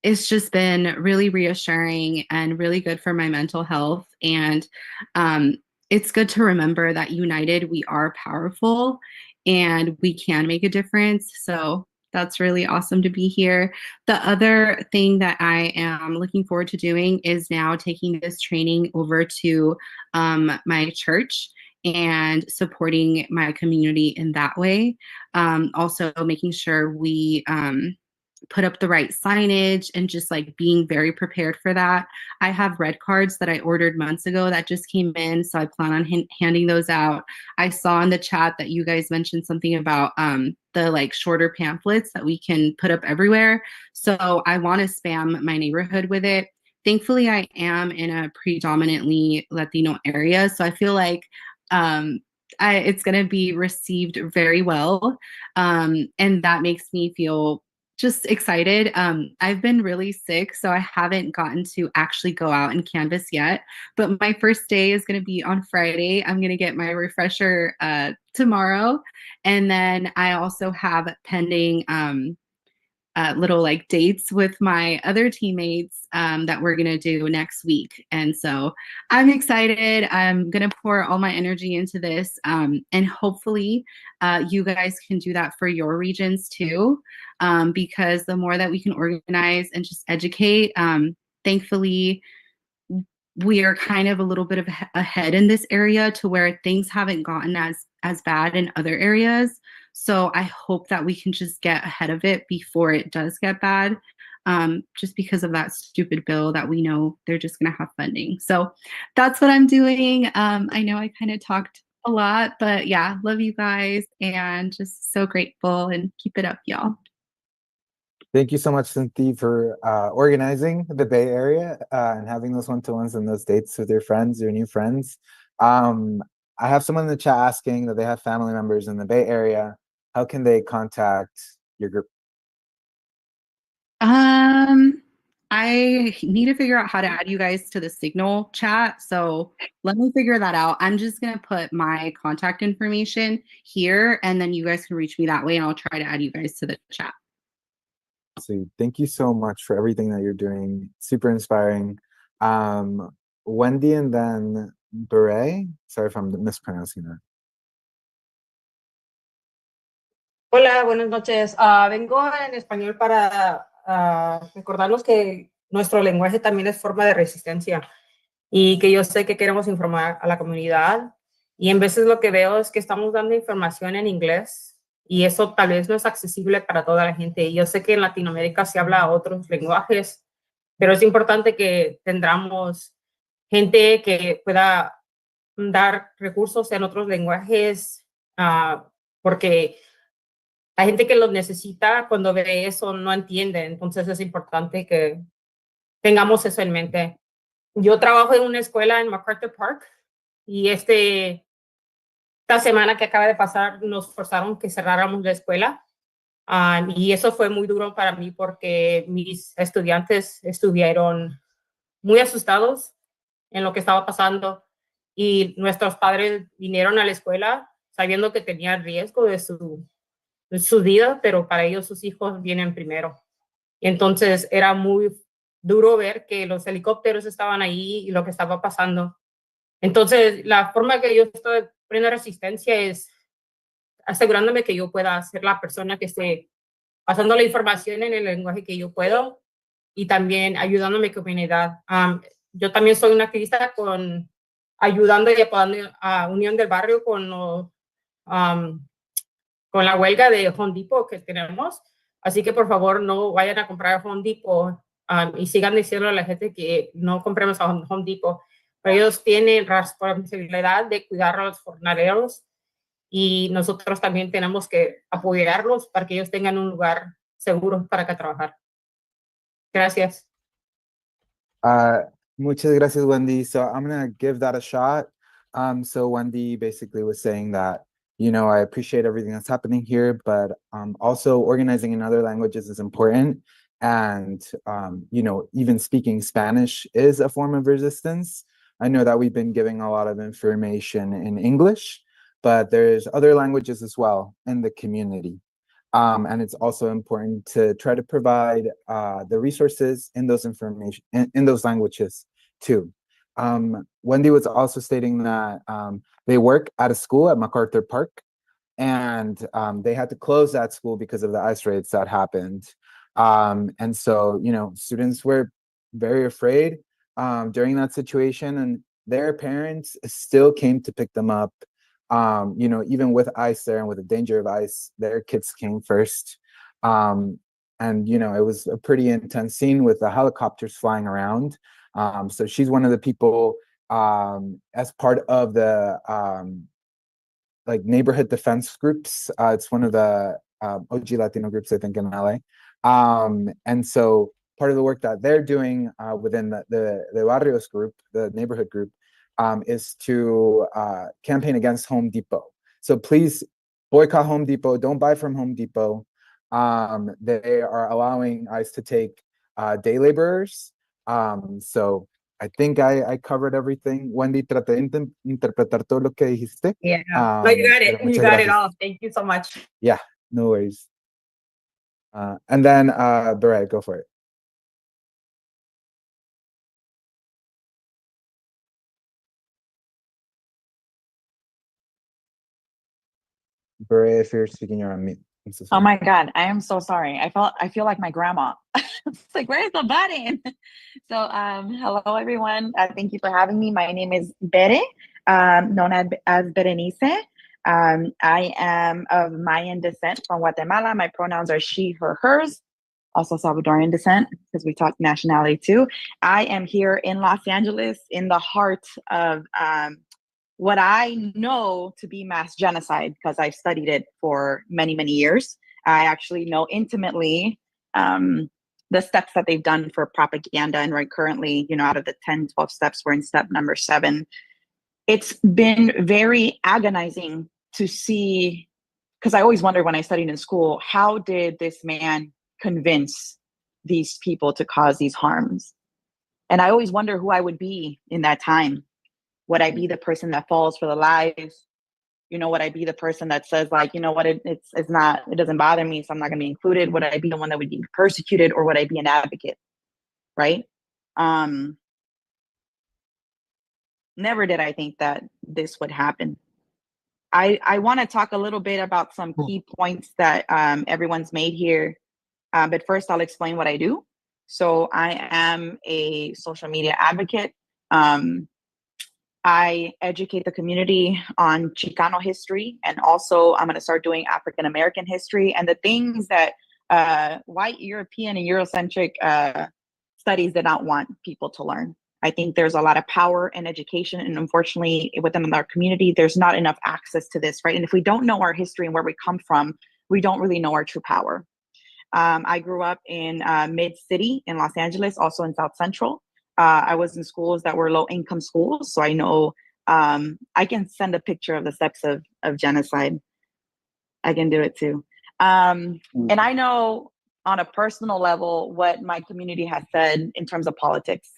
it's just been really reassuring and really good for my mental health. And it's good to remember that united, we are powerful and we can make a difference. So that's really awesome to be here. The other thing that I am looking forward to doing is now taking this training over to my church and supporting my community in that way. Also making sure we put up the right signage and just like being very prepared for that. I have red cards that I ordered months ago that just came in, so I plan on handing those out. I saw in the chat that you guys mentioned something about the like shorter pamphlets that we can put up everywhere. So I want to spam my neighborhood with it. Thankfully, I am in a predominantly Latino area, so I feel like it's going to be received very well, and that makes me feel just excited. I've been really sick, so I haven't gotten to actually go out and canvas yet. But my first day is going to be on Friday. I'm going to get my refresher tomorrow. And then I also have pending little like dates with my other teammates that we're gonna do next week. And so I'm excited. I'm gonna pour all my energy into this, and hopefully you guys can do that for your regions too, because the more that we can organize and just educate, thankfully we are kind of a little bit of ahead in this area to where things haven't gotten as bad in other areas. So I hope that we can just get ahead of it before it does get bad, just because of that stupid bill that we know they're just going to have funding. So that's what I'm doing. I know I kind of talked a lot, but yeah, love you guys and just so grateful, and keep it up, y'all. Thank you so much, Cynthia, for organizing the Bay Area and having those one-to-ones and those dates with your friends, your new friends. I have someone in the chat asking that they have family members in the Bay Area. How can they contact your group? I need to figure out how to add you guys to the Signal chat. So let me figure that out. I'm just going to put my contact information here, and then you guys can reach me that way, and I'll try to add you guys to the chat. So thank you so much for everything that you're doing. Super inspiring. Wendy and then Beret. Sorry if I'm mispronouncing that. Hola, buenas noches. Vengo en español para recordarnos que nuestro lenguaje también es forma de resistencia y que yo sé que queremos informar a la comunidad, y en veces lo que veo es que estamos dando información en inglés y eso tal vez no es accesible para toda la gente. Y yo sé que en Latinoamérica se habla otros lenguajes, pero es importante que tengamos gente que pueda dar recursos en otros lenguajes, porque hay gente que los necesita. Cuando ve eso no entiende, entonces es importante que tengamos eso en mente. Yo trabajo en una escuela en MacArthur Park y esta semana que acaba de pasar nos forzaron que cerráramos la escuela, y eso fue muy duro para mí porque mis estudiantes estuvieron muy asustados en lo que estaba pasando, y nuestros padres vinieron a la escuela sabiendo que tenían riesgo de su vida, pero para ellos sus hijos vienen primero. Y entonces era muy duro ver que los helicópteros estaban ahí y lo que estaba pasando. Entonces la forma que yo estoy poniendo resistencia es asegurándome que yo pueda ser la persona que esté pasando la información en el lenguaje que yo puedo, y también ayudando a mi comunidad. Yo también soy una activista ayudando y apoyando a Unión del Barrio con la huelga de Home Depot que tenemos. Así que por favor no vayan a comprar Home Depot, y sigan diciendo a la gente que no compremos a Home Depot. Pero ellos tienen responsabilidad de cuidar a los jornaleros, y nosotros también tenemos que apoyarlos para que ellos tengan un lugar seguro para que trabajar. Gracias. Muchas gracias, Wendy. So I'm going to give that a shot. So Wendy basically was saying that, I appreciate everything that's happening here, but also organizing in other languages is important. And, even speaking Spanish is a form of resistance. I know that we've been giving a lot of information in English, but there's other languages as well in the community. And it's also important to try to provide the resources in those information in those languages too. Wendy was also stating that they work at a school at MacArthur Park, and they had to close that school because of the ice raids that happened. And so, you know, students were very afraid during that situation, and their parents still came to pick them up. You know, even with ice there and with the danger of ice, their kids came first. And, you know, it was a pretty intense scene with the helicopters flying around. So she's one of the people as part of the like neighborhood defense groups. It's one of the OG Latino groups, I think, in LA. And so part of the work that they're doing within the Barrios group, the neighborhood group, is to campaign against Home Depot. So please boycott Home Depot. Don't buy from Home Depot. They are allowing ICE to take day laborers. So I think I covered everything. Wendy, traté de interpretar todo lo que dijiste. Yeah. No, you got it. You got it gracias. all. Thank you so much. Yeah, no worries. And then, Beret, go for it. Beret, if you're speaking, you're on mute. I'm so Oh sorry. my God, I am so sorry. I feel like my grandma. It's like, where's the button? So, hello everyone. Thank you for having me. My name is Bere, known as Berenice. I am of Mayan descent from Guatemala. My pronouns are she, her, hers. Also Salvadorian descent, because we talk nationality too. I am here in Los Angeles, in the heart of what I know to be mass genocide, because I've studied it for many, many years. I actually know intimately the steps that they've done for propaganda. And right currently, you know, out of the 10, 12 steps, we're in step number 7. It's been very agonizing to see, because I always wondered when I studied in school, how did this man convince these people to cause these harms? And I always wonder who I would be in that time. Would I be the person that falls for the lies? You know, would I be the person that says, like, you know what, it doesn't bother me, so I'm not gonna be included? Would I be the one that would be persecuted, or would I be an advocate? Right? Never did I think that this would happen. I want to talk a little bit about some key points that everyone's made here. But first, I'll explain what I do. So I am a social media advocate. I educate the community on Chicano history, and also I'm going to start doing African American history and the things that white European and Eurocentric studies did not want people to learn. I think there's a lot of power in education, and unfortunately within our community, there's not enough access to this, right? And if we don't know our history and where we come from, we don't really know our true power. I grew up in mid-city in Los Angeles, also in South Central. I was in schools that were low-income schools, so I know I can send a picture of the steps of genocide. I can do it too. And I know on a personal level what my community has said in terms of politics.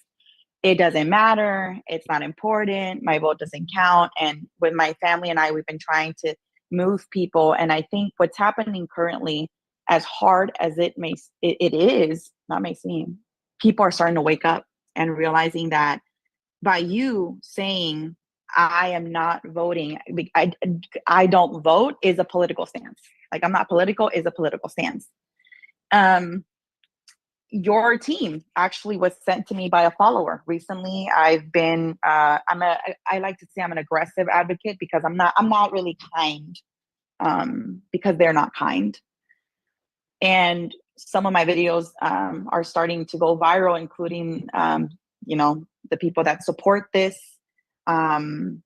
It doesn't matter. It's not important. My vote doesn't count. And with my family and I, we've been trying to move people. And I think what's happening currently, as hard as it is, not may seem, people are starting to wake up and realizing that by you saying, I am not voting, I don't vote, is a political stance. Like, I'm not political is a political stance. Your team actually was sent to me by a follower recently. I've been I like to say I'm an aggressive advocate, because I'm not really kind, because they're not kind. And some of my videos are starting to go viral, including you know, the people that support this, on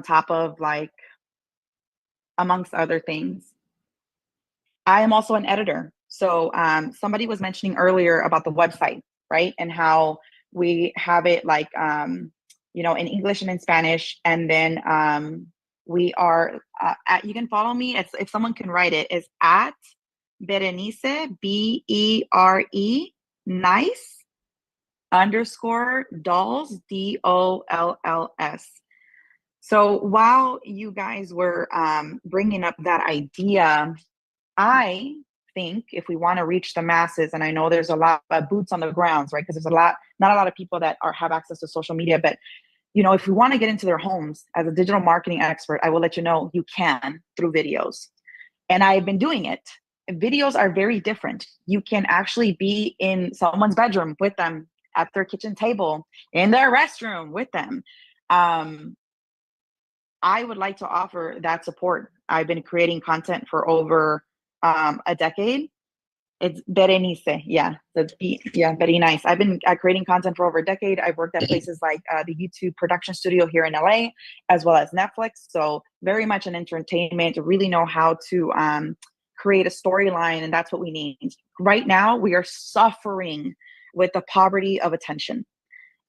top of, like, amongst other things. I am also an editor. So somebody was mentioning earlier about the website, right? And how we have it, like, you know, in English and in Spanish. And then we are, you can follow me. If someone can write it, it's at Berenice, Bere, nice, _dolls, DOLLS. So while you guys were bringing up that idea, I think if we want to reach the masses, and I know there's a lot of boots on the grounds, right? Because there's not a lot of people that have access to social media, but if we want to get into their homes as a digital marketing expert, I will let you know you can through videos. And I've been doing it. Videos are very different. You can actually be in someone's bedroom with them, at their kitchen table, in their restroom with them. I would like to offer that support. I've been creating content for over a decade. It's Berenice, yeah, very nice. I've been creating content for over a decade. I've worked at places like the YouTube production studio here in LA, as well as Netflix. So very much in entertainment, to really know how to create a storyline, and that's what we need. Right now, we are suffering with the poverty of attention.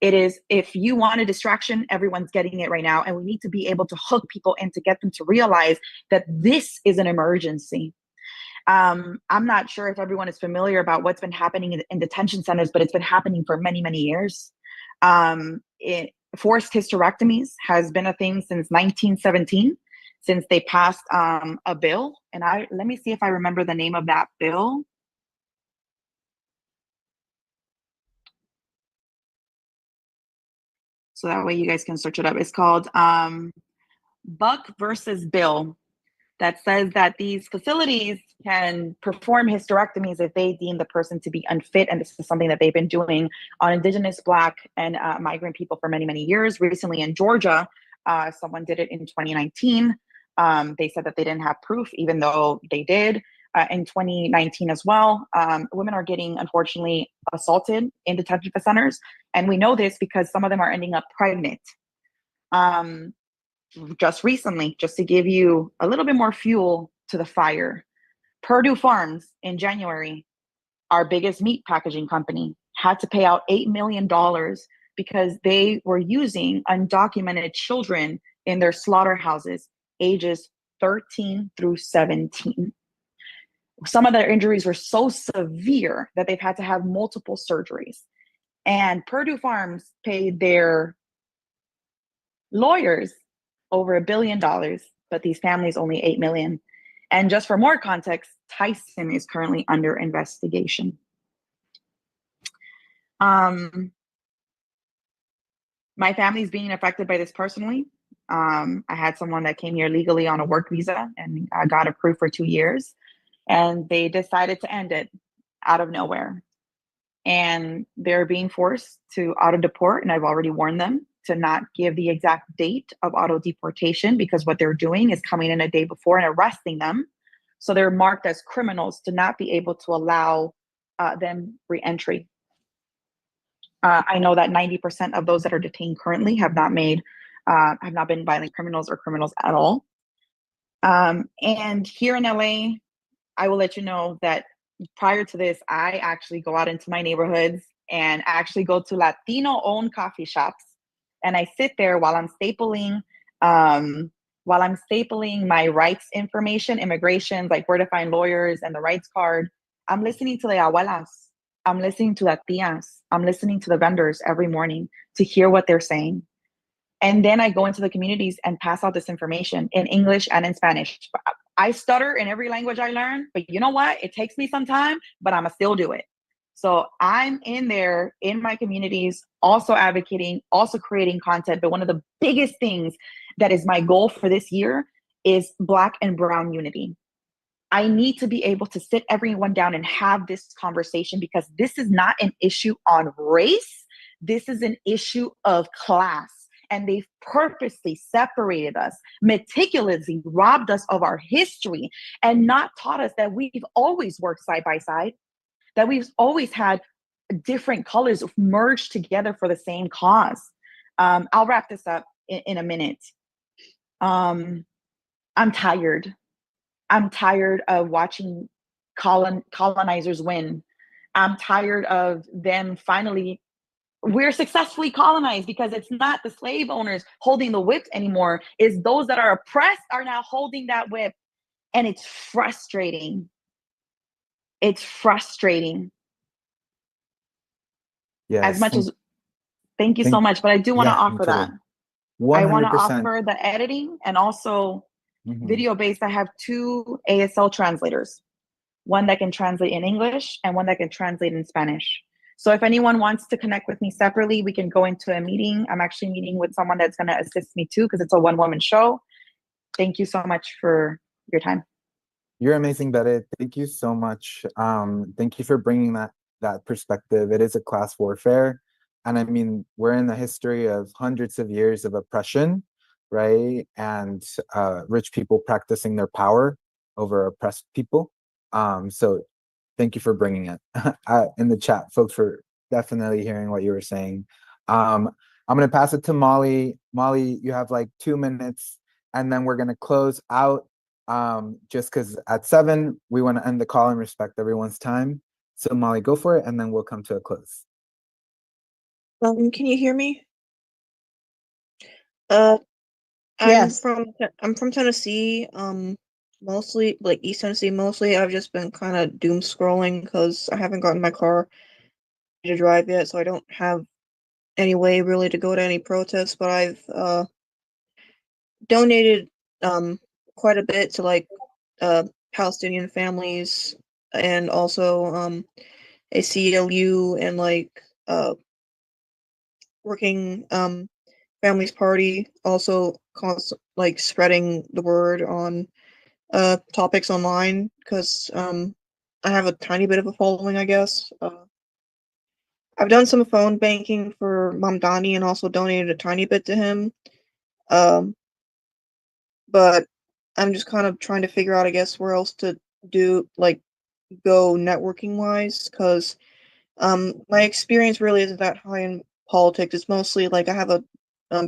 It is, if you want a distraction, everyone's getting it right now. And we need to be able to hook people in to get them to realize that this is an emergency. I'm not sure if everyone is familiar about what's been happening in detention centers, but it's been happening for many, many years. Forced hysterectomies has been a thing since 1917, since they passed a bill. And let me see if I remember the name of that bill. So that way you guys can search it up. It's called Buck versus Bill, that says that these facilities can perform hysterectomies if they deem the person to be unfit. And this is something that they've been doing on Indigenous, Black, and migrant people for many, many years. Recently in Georgia, someone did it in 2019. They said that they didn't have proof, even though they did. In 2019 as well, women are getting, unfortunately, assaulted in detention centers. And we know this because some of them are ending up pregnant. Just recently, just to give you a little bit more fuel to the fire, Purdue Farms in January, our biggest meat packaging company, had to pay out $8 million because they were using undocumented children in their slaughterhouses, ages 13 through 17. Some of their injuries were so severe that they've had to have multiple surgeries. And Purdue Farms paid their lawyers over $1 billion, but these families only $8 million. And just for more context, Tyson is currently under investigation. My family's being affected by this personally. I had someone that came here legally on a work visa and got approved for 2 years. And they decided to end it out of nowhere. And they're being forced to auto-deport, and I've already warned them to not give the exact date of auto-deportation, because what they're doing is coming in a day before and arresting them. So they're marked as criminals to not be able to allow them re-entry. I know that 90% of those that are detained currently have not been violent criminals or criminals at all. And here in LA, I will let you know that prior to this, I actually go out into my neighborhoods and actually go to Latino-owned coffee shops. And I sit there while I'm stapling my rights information, immigration, like where to find lawyers and the rights card. I'm listening to the abuelas. I'm listening to the tias. I'm listening to the vendors every morning to hear what they're saying. And then I go into the communities and pass out this information in English and in Spanish. I stutter in every language I learn, but you know what? It takes me some time, but I'm gonna still do it. So I'm in there in my communities, also advocating, also creating content. But one of the biggest things that is my goal for this year is Black and Brown unity. I need to be able to sit everyone down and have this conversation, because this is not an issue on race. This is an issue of class. And they've purposely separated us, meticulously robbed us of our history, and not taught us that we've always worked side by side, that we've always had different colors merged together for the same cause. I'll wrap this up in a minute. I'm tired. I'm tired of watching colonizers win. I'm tired of them finally. We're successfully colonized because it's not the slave owners holding the whip anymore. It's those that are oppressed are now holding that whip. And it's frustrating. It's frustrating. as Yes. much as thank you so much, but I do want to Yeah, offer that. totally. I want to 100%. offer the editing and also Mhm. video based. I have 2 ASL translators, one that can translate in English and one that can translate in Spanish. So if anyone wants to connect with me separately, we can go into a meeting. I'm actually meeting with someone that's going to assist me too, because it's a one-woman show. Thank you so much for your time. You're amazing, Betty. Thank you so much. Thank you for bringing that perspective. It is a class warfare. And I mean, we're in the history of hundreds of years of oppression, right? And rich people practicing their power over oppressed people. So thank you for bringing it. In the chat, folks were definitely hearing what you were saying. I'm going to pass it to Molly. Molly, you have like 2 minutes, and then we're going to close out. Just because at 7 we want to end the call and respect everyone's time. So Molly, go for it, and then we'll come to a close. Can you hear me? I'm Yes. from Tennessee. Mostly like East Tennessee. Mostly, I've just been kind of doom scrolling because I haven't gotten my car to drive yet, so I don't have any way really to go to any protests. But I've donated quite a bit to like Palestinian families and also a CLU and like working families party, also like spreading the word on topics online because I have a tiny bit of a following, I guess. I've done some phone banking for Mamdani and also donated a tiny bit to him. But I'm just kind of trying to figure out, I guess, where else to do like go networking wise, because my experience really isn't that high in politics. It's mostly like I have a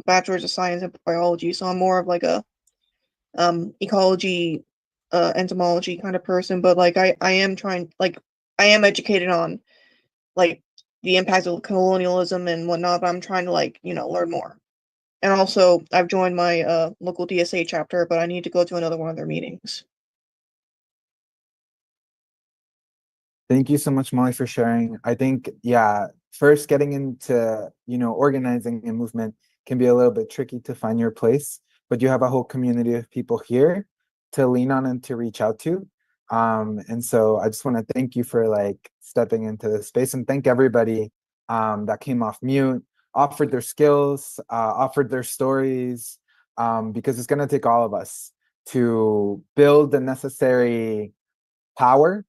bachelor's of science in biology, so I'm more of like a ecology, entomology kind of person. But like I am trying, like I am educated on like the impacts of colonialism and whatnot, but I'm trying to like learn more. And also, I've joined my local DSA chapter, but I need to go to another one of their meetings. Thank you so much, Molly, for sharing. I think, yeah, first getting into, organizing a movement can be a little bit tricky to find your place, but you have a whole community of people here to lean on and to reach out to. And so I just want to thank you for like stepping into this space, and thank everybody that came off mute, offered their skills, offered their stories, because it's going to take all of us to build the necessary power,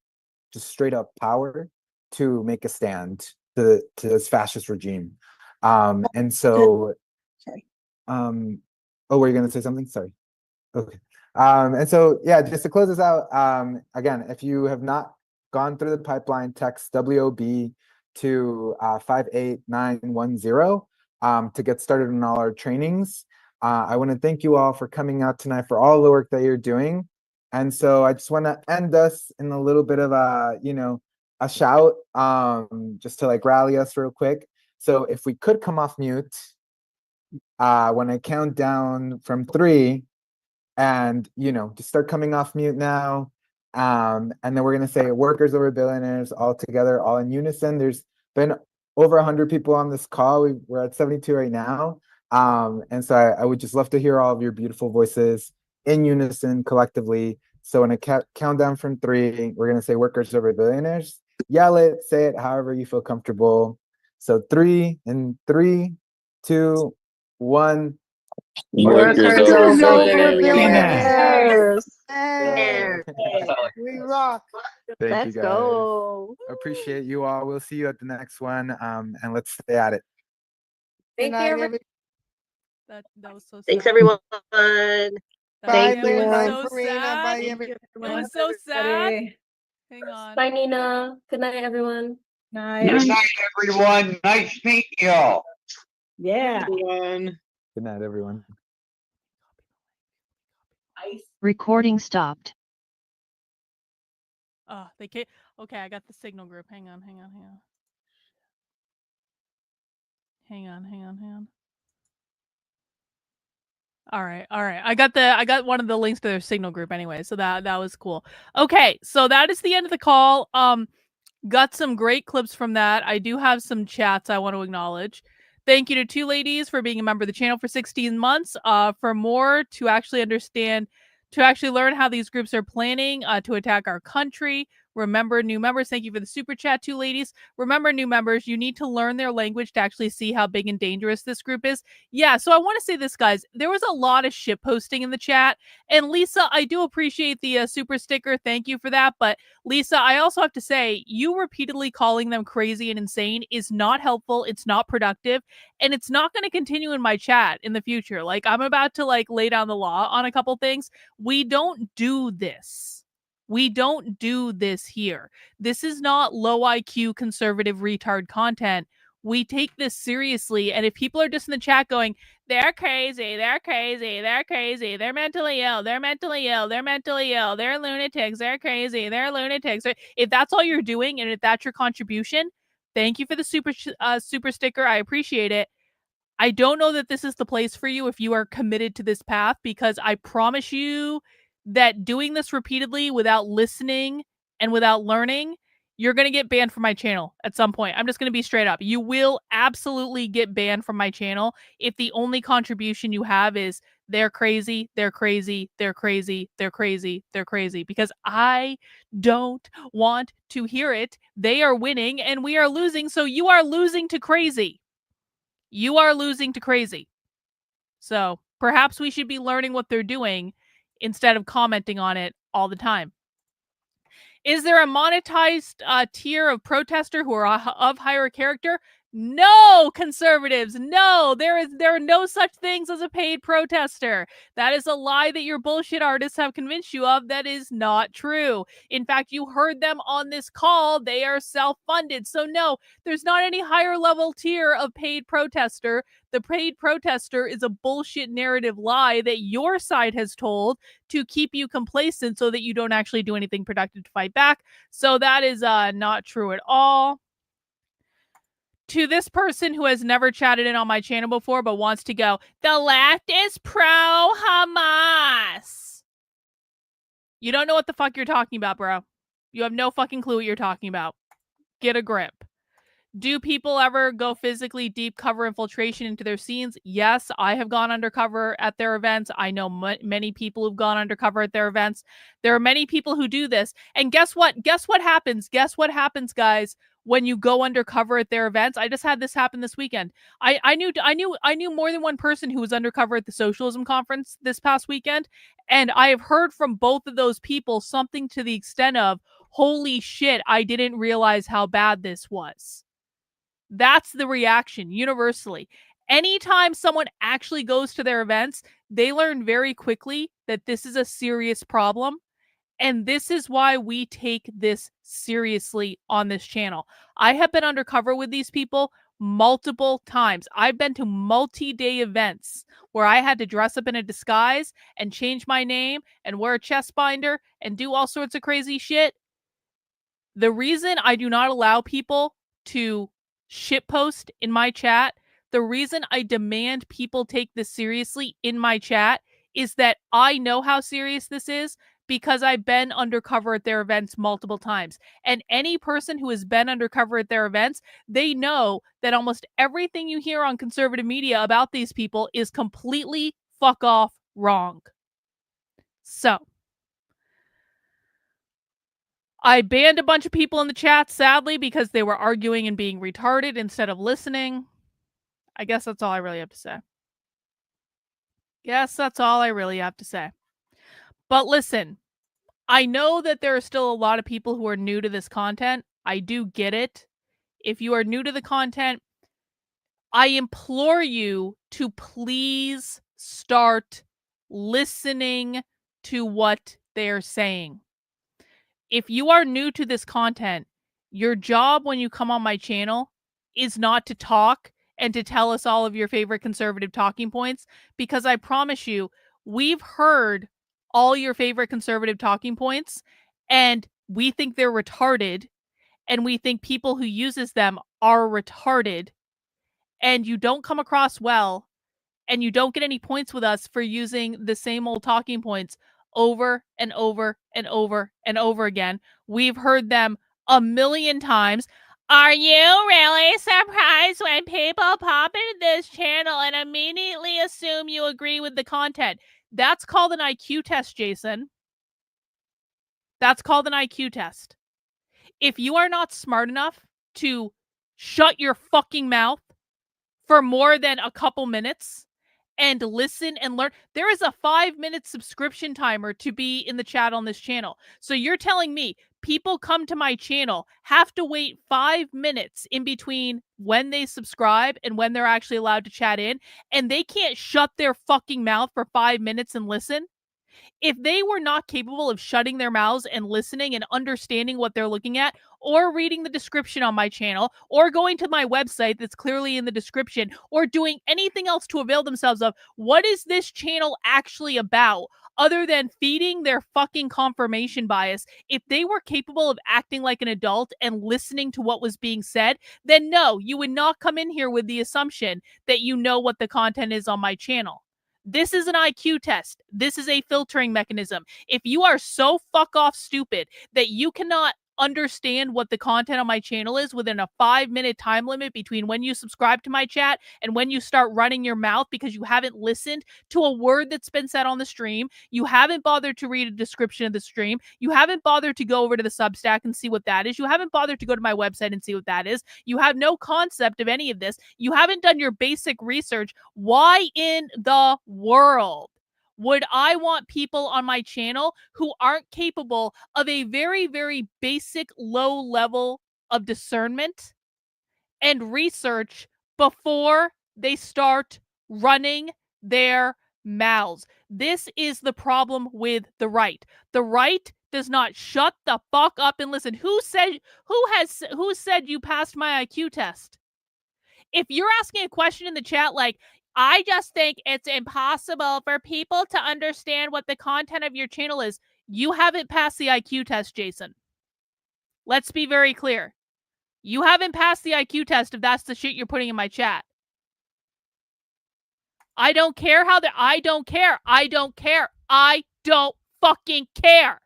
just straight up power, to make a stand to this fascist regime. And so, sorry. Oh, were you gonna say something? Sorry. Okay. And so, yeah, just to close this out, again, if you have not gone through the pipeline, text WOB to 58910 to get started on all our trainings. I want to thank you all for coming out tonight, for all the work that you're doing. And so I just want to end us in a little bit of a, a shout, just to like rally us real quick. So if we could come off mute, when I count down from 3, and just start coming off mute now. And then we're gonna say workers over billionaires all together, all in unison. There's been over 100 people on this call. We're at 72 right now. And so I would just love to hear all of your beautiful voices in unison collectively. So when I count down from 3, we're gonna say workers over billionaires. Yell it, say it however you feel comfortable. So 3, and 3, 2, 1. Workers over billionaires. Hey. We rock. Thank you, guys. Go. Appreciate you all. We'll see you at the next one. And let's stay at it. Good night, everybody. That was so sad. Thanks, everyone. Bye, Thank Lynn. you. Bye, So Karina. sad. Bye, It everyone. was so sad. Hang on. Bye, Nina. Good night, everyone. Good night, everyone. Nice meeting y'all. Yeah. Everyone. Good night, everyone. Recording stopped. Oh, they can't. Okay, I got the signal group. Hang on. Hang on. All right. I got one of the links to their signal group anyway, so that was cool. Okay, so that is the end of the call. Got some great clips from that. I do have some chats I want to acknowledge. Thank you to two ladies for being a member of the channel for 16 months. For more to actually understand, to actually learn how these groups are planning to attack our country. Remember, new members, thank you for the super chat, two ladies. Remember, new members, you need to learn their language to actually see how big and dangerous this group is. Yeah, so I want to say this, guys. There was a lot of shit posting in the chat. And Lisa, I do appreciate the super sticker. Thank you for that. But Lisa, I also have to say, you repeatedly calling them crazy and insane is not helpful. It's not productive. And it's not going to continue in my chat in the future. Like, I'm about to lay down the law on a couple things. We don't do this. We don't do this here. This is not low IQ conservative retard content. We take this seriously. And if people are just in the chat going, they're crazy, they're crazy, they're crazy, they're mentally ill, they're mentally ill, they're mentally ill, they're lunatics, they're crazy, they're lunatics. If that's all you're doing and if that's your contribution, thank you for the super sticker. I appreciate it. I don't know that this is the place for you if you are committed to this path, because I promise you that doing this repeatedly without listening and without learning, you're going to get banned from my channel at some point. I'm just going to be straight up. You will absolutely get banned from my channel if the only contribution you have is they're crazy, they're crazy, they're crazy, they're crazy, they're crazy, because I don't want to hear it. They are winning and we are losing, so you are losing to crazy. You are losing to crazy. So perhaps we should be learning what they're doing instead of commenting on it all the time. Is there a monetized tier of protester who are of higher character? No, conservatives, no. There are no such things as a paid protester. That is a lie that your bullshit artists have convinced you of. That is not true. In fact, you heard them on this call. They are self-funded. So no, there's not any higher level tier of paid protester. The paid protester is a bullshit narrative lie that your side has told to keep you complacent so that you don't actually do anything productive to fight back. So that is not true at all. To this person who has never chatted in on my channel before but wants to go, the left is pro-Hamas. You don't know what the fuck you're talking about, bro. You have no fucking clue what you're talking about. Get a grip. Do people ever go physically deep cover infiltration into their scenes? Yes, I have gone undercover at their events. I know many people who've gone undercover at their events. There are many people who do this. And guess what? Guess what happens? Guess what happens, guys, when you go undercover at their events? I just had this happen this weekend. I knew more than one person who was undercover at the Socialism conference this past weekend. And I have heard from both of those people something to the extent of, holy shit, I didn't realize how bad this was. That's the reaction universally. Anytime someone actually goes to their events, they learn very quickly that this is a serious problem. And this is why we take this seriously on this channel. I have been undercover with these people multiple times. I've been to multi-day events where I had to dress up in a disguise and change my name and wear a chest binder and do all sorts of crazy shit. The reason I do not allow people to shitpost in my chat, the reason I demand people take this seriously in my chat is that I know how serious this is because I've been undercover at their events multiple times. And any person who has been undercover at their events, they know that almost everything you hear on conservative media about these people is completely fuck off wrong. So I banned a bunch of people in the chat, sadly, because they were arguing and being retarded instead of listening. I guess that's all I really have to say. Yes, that's all I really have to say. But listen, I know that there are still a lot of people who are new to this content. I do get it. If you are new to the content, I implore you to please start listening to what they're saying. If you are new to this content, your job when you come on my channel is not to talk and to tell us all of your favorite conservative talking points, because I promise you, we've heard all your favorite conservative talking points and we think they're retarded and we think people who uses them are retarded, and you don't come across well and you don't get any points with us for using the same old talking points over and over and over and over again. We've heard them a million times. Are you really surprised when people pop into this channel and immediately assume you agree with the content? That's called an IQ test, Jason. That's called an IQ test. If you are not smart enough to shut your fucking mouth for more than a couple minutes and listen and learn, there is a 5-minute subscription timer to be in the chat on this channel. So you're telling me people come to my channel, have to wait 5 minutes in between when they subscribe and when they're actually allowed to chat in, and they can't shut their fucking mouth for 5 minutes and listen? If they were not capable of shutting their mouths and listening and understanding what they're looking at, or reading the description on my channel, or going to my website that's clearly in the description, or doing anything else to avail themselves of, what is this channel actually about other than feeding their fucking confirmation bias? If they were capable of acting like an adult and listening to what was being said, then no, you would not come in here with the assumption that you know what the content is on my channel. This is an IQ test. This is a filtering mechanism. If you are so fuck off stupid that you cannot understand what the content on my channel is within a 5-minute time limit between when you subscribe to my chat and when you start running your mouth because you haven't listened to a word that's been said on the stream, you haven't bothered to read a description of the stream, you haven't bothered to go over to the Substack and see what that is, you haven't bothered to go to my website and see what that is, you have no concept of any of this, you haven't done your basic research, why in the world would I want people on my channel who aren't capable of a very, very basic low level of discernment and research before they start running their mouths? This is the problem with the right. The right does not shut the fuck up and listen. Who said you passed my IQ test? If you're asking a question in the chat like, I just think it's impossible for people to understand what the content of your channel is, you haven't passed the IQ test, Jason. Let's be very clear. You haven't passed the IQ test if that's the shit you're putting in my chat. I don't care I don't care. I don't care. I don't fucking care.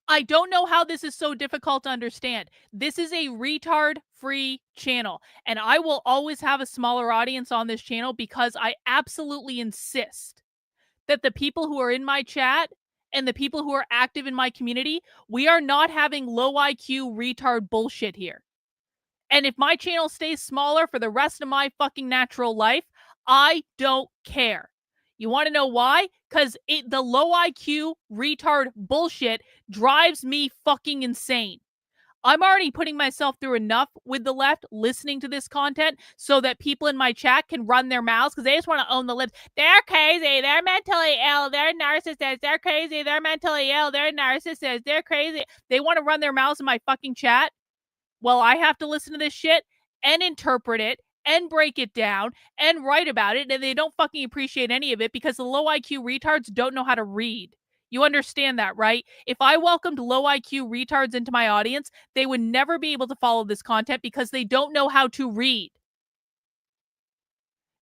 I don't know how this is so difficult to understand. This is a retard-free channel, and I will always have a smaller audience on this channel because I absolutely insist that the people who are in my chat and the people who are active in my community, we are not having low IQ retard bullshit here. And if my channel stays smaller for the rest of my fucking natural life, I don't care. You want to know why? Because the low IQ retard bullshit drives me fucking insane. I'm already putting myself through enough with the left listening to this content so that people in my chat can run their mouths because they just want to own the libs. They're crazy. They're mentally ill. They're narcissists. They're crazy. They're mentally ill. They're narcissists. They're crazy. They want to run their mouths in my fucking chat. Well, I have to listen to this shit and interpret it and break it down and write about it, and they don't fucking appreciate any of it because the low IQ retards don't know how to read. You understand that, right? If I welcomed low IQ retards into my audience, they would never be able to follow this content because they don't know how to read.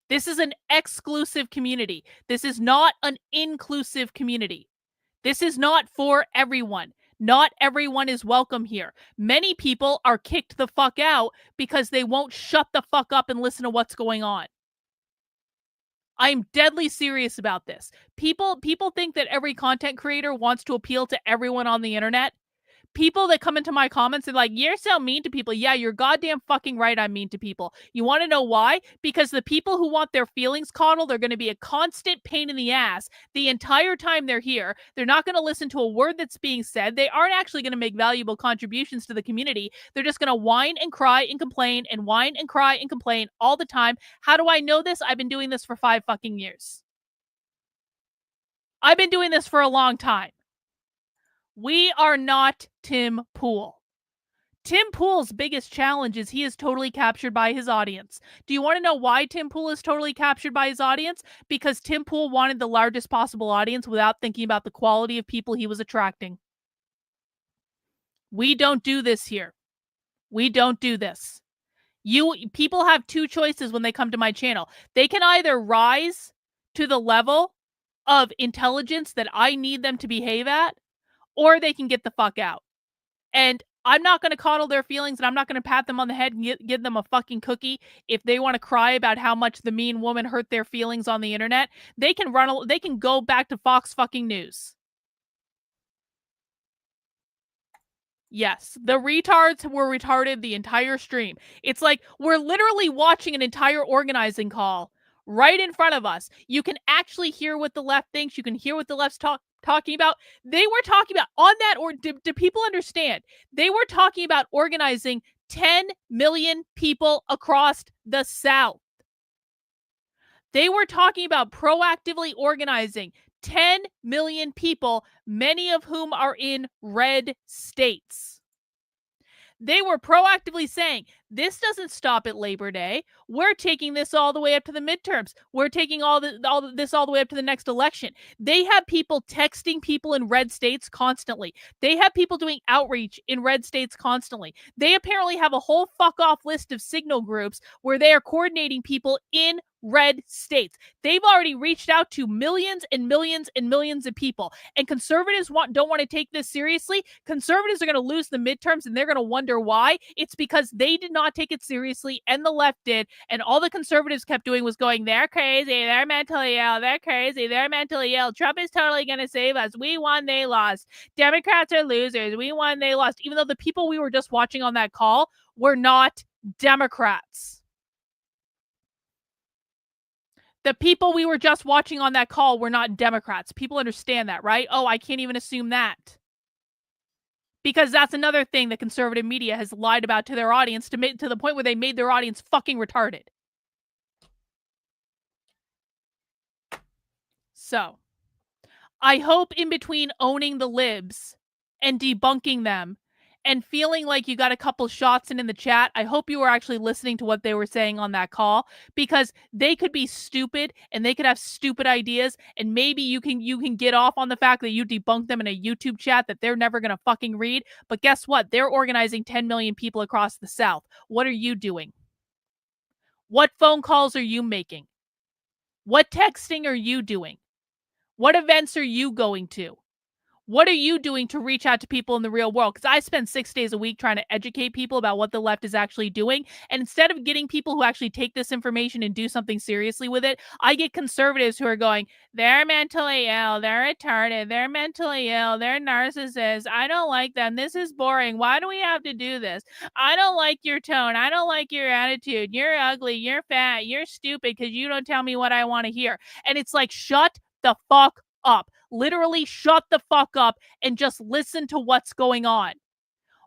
This is an exclusive community. This is not an inclusive community. This is not for everyone. Not everyone is welcome here. Many people are kicked the fuck out because they won't shut the fuck up and listen to what's going on. I'm deadly serious about this. People think that every content creator wants to appeal to everyone on the internet. People that come into my comments and like, you're so mean to people. Yeah, you're goddamn fucking right. I'm mean to people. You want to know why? Because the people who want their feelings coddled are going to be a constant pain in the ass the entire time they're here. They're not going to listen to a word that's being said. They aren't actually going to make valuable contributions to the community. They're just going to whine and cry and complain and whine and cry and complain all the time. How do I know this? I've been doing this for 5 fucking years. I've been doing this for a long time. We are not Tim Pool. Tim Pool's biggest challenge is he is totally captured by his audience. Do you want to know why Tim Pool is totally captured by his audience? Because Tim Pool wanted the largest possible audience without thinking about the quality of people he was attracting. We don't do this here. We don't do this. People have 2 choices when they come to my channel. They can either rise to the level of intelligence that I need them to behave at, or they can get the fuck out. And I'm not going to coddle their feelings, and I'm not going to pat them on the head and give them a fucking cookie if they want to cry about how much the mean woman hurt their feelings on the internet. They can go back to Fox fucking News. Yes, the retards were retarded the entire stream. It's like we're literally watching an entire organizing call right in front of us. You can actually hear what the left thinks. You can hear what the left's talking about. They were talking about on that, or do people understand? They were talking about organizing 10 million people across the South. They were talking about proactively organizing 10 million people, many of whom are in red states. They were proactively saying, this doesn't stop at Labor Day. We're taking this all the way up to the midterms. We're taking this all the way up to the next election. They have people texting people in red states constantly. They have people doing outreach in red states constantly. They apparently have a whole fuck off list of signal groups where they are coordinating people in red states. They've already reached out to millions and millions and millions of people. And conservatives don't want to take this seriously. Conservatives are going to lose the midterms, and they're going to wonder why. It's because they did not take it seriously, and the left did. And all the conservatives kept doing was going, they're crazy, they're mentally ill, they're crazy, they're mentally ill. Trump is totally going to save us. We won, they lost. Democrats are losers. We won, they lost. Even though the people we were just watching on that call were not Democrats. The people we were just watching on that call were not Democrats. People understand that, right? Oh, I can't even assume that. Because that's another thing that conservative media has lied about to their audience to the point where they made their audience fucking retarded. So, I hope in between owning the libs and debunking them and feeling like you got a couple shots in the chat, I hope you were actually listening to what they were saying on that call, because they could be stupid and they could have stupid ideas, and maybe you can get off on the fact that you debunked them in a YouTube chat that they're never going to fucking read. But guess what? They're organizing 10 million people across the South. What are you doing? What phone calls are you making? What texting are you doing? What events are you going to? What are you doing to reach out to people in the real world? Because I spend 6 days a week trying to educate people about what the left is actually doing. And instead of getting people who actually take this information and do something seriously with it, I get conservatives who are going, they're mentally ill, they're retarded, they're mentally ill, they're narcissists, I don't like them, this is boring, why do we have to do this? I don't like your tone, I don't like your attitude, you're ugly, you're fat, you're stupid because you don't tell me what I want to hear. And it's like, shut the fuck up. Literally shut the fuck up and just listen to what's going on.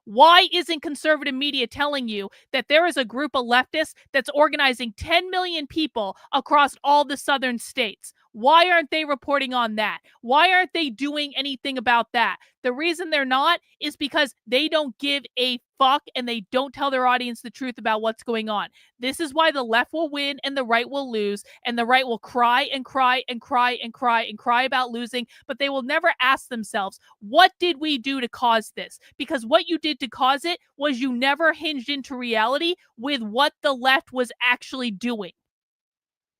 Why isn't conservative media telling you that there is a group of leftists that's organizing 10 million people across all the southern states? Why aren't they reporting on that? Why aren't they doing anything about that? The reason they're not is because they don't give a fuck and they don't tell their audience the truth about what's going on. This is why the left will win and the right will lose, and the right will cry and cry and cry and cry and cry about losing, but they will never ask themselves, what did we do to cause this? Because what you did to cause it was you never hinged into reality with what the left was actually doing.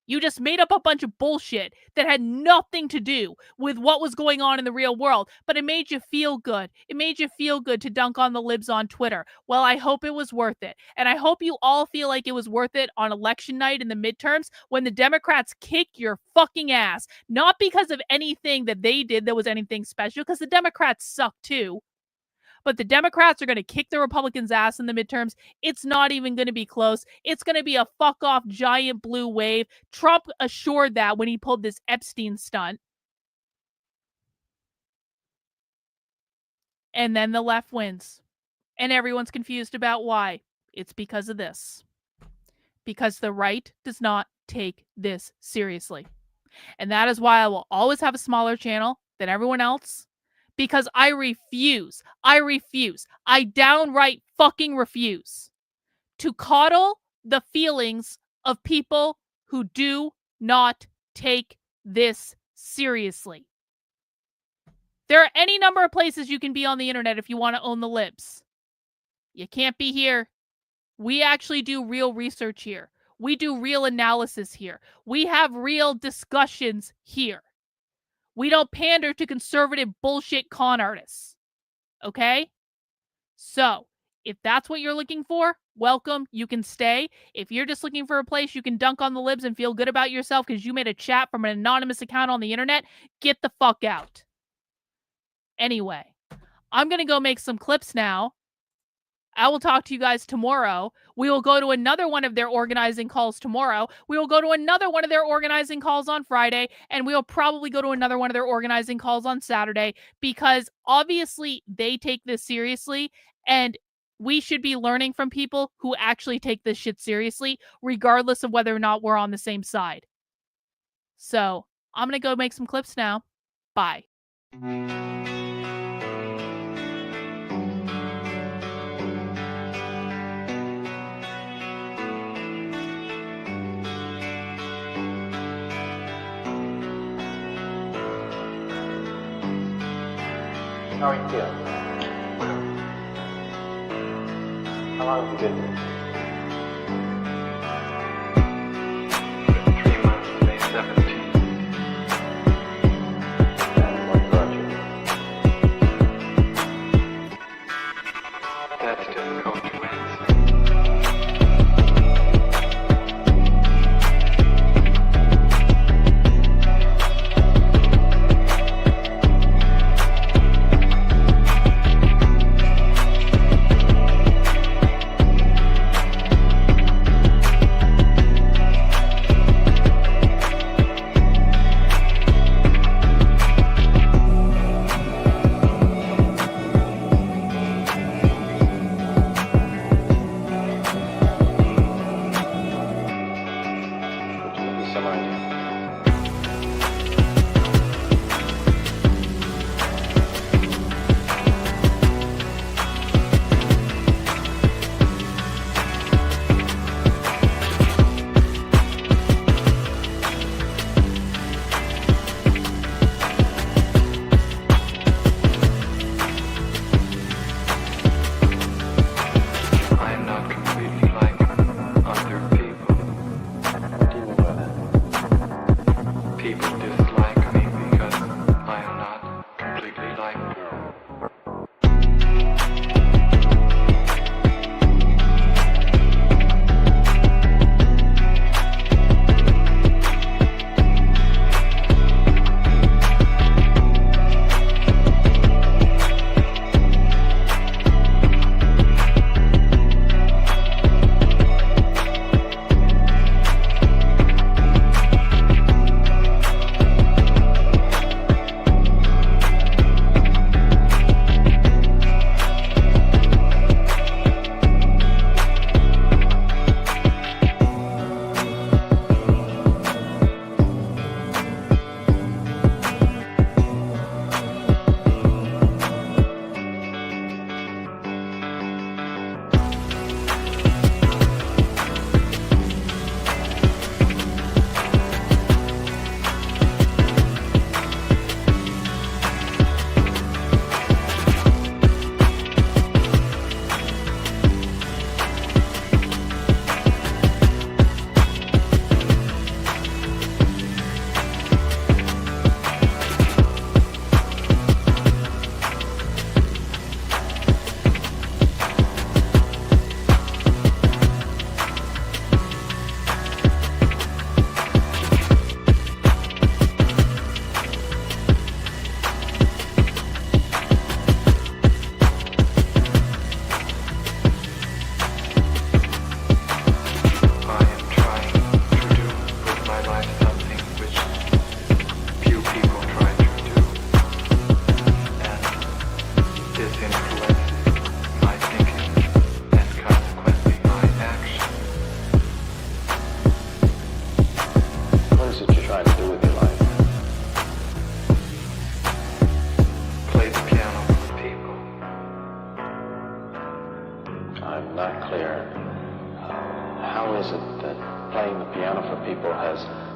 You just made up a bunch of bullshit that had nothing to do with what was going on in the real world, but it made you feel good. It made you feel good to dunk on the libs on Twitter. Well, I hope it was worth it. And I hope you all feel like it was worth it on election night in the midterms when the Democrats kick your fucking ass. Not because of anything that they did that was anything special, because the Democrats suck too. But the Democrats are going to kick the Republicans' ass in the midterms. It's not even going to be close. It's going to be a fuck-off giant blue wave. Trump assured that when he pulled this Epstein stunt. And then the left wins. And everyone's confused about why. It's because of this. Because the right does not take this seriously. And that is why I will always have a smaller channel than everyone else. Because I refuse, I downright fucking refuse to coddle the feelings of people who do not take this seriously. There are any number of places you can be on the internet if you want to own the libs. You can't be here. We actually do real research here. We do real analysis here. We have real discussions here. We don't pander to conservative bullshit con artists. Okay? So if that's what you're looking for, welcome. You can stay. If you're just looking for a place you can dunk on the libs and feel good about yourself because you made a chat from an anonymous account on the internet, get the fuck out. Anyway, I'm going to go make some clips now. I will talk to you guys tomorrow. We will go to another one of their organizing calls tomorrow. We will go to another one of their organizing calls on Friday. And we will probably go to another one of their organizing calls on Saturday, because obviously they take this seriously. And we should be learning from people who actually take this shit seriously, regardless of whether or not we're on the same side. So I'm going to go make some clips now. Bye. How are you feeling? How long have you been here? 3 months, May 17th. And what brought you here? That's difficult to answer.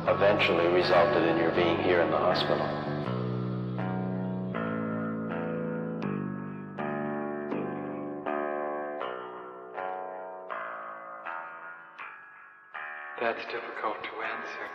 Eventually resulted in your being here in the hospital. That's difficult to answer.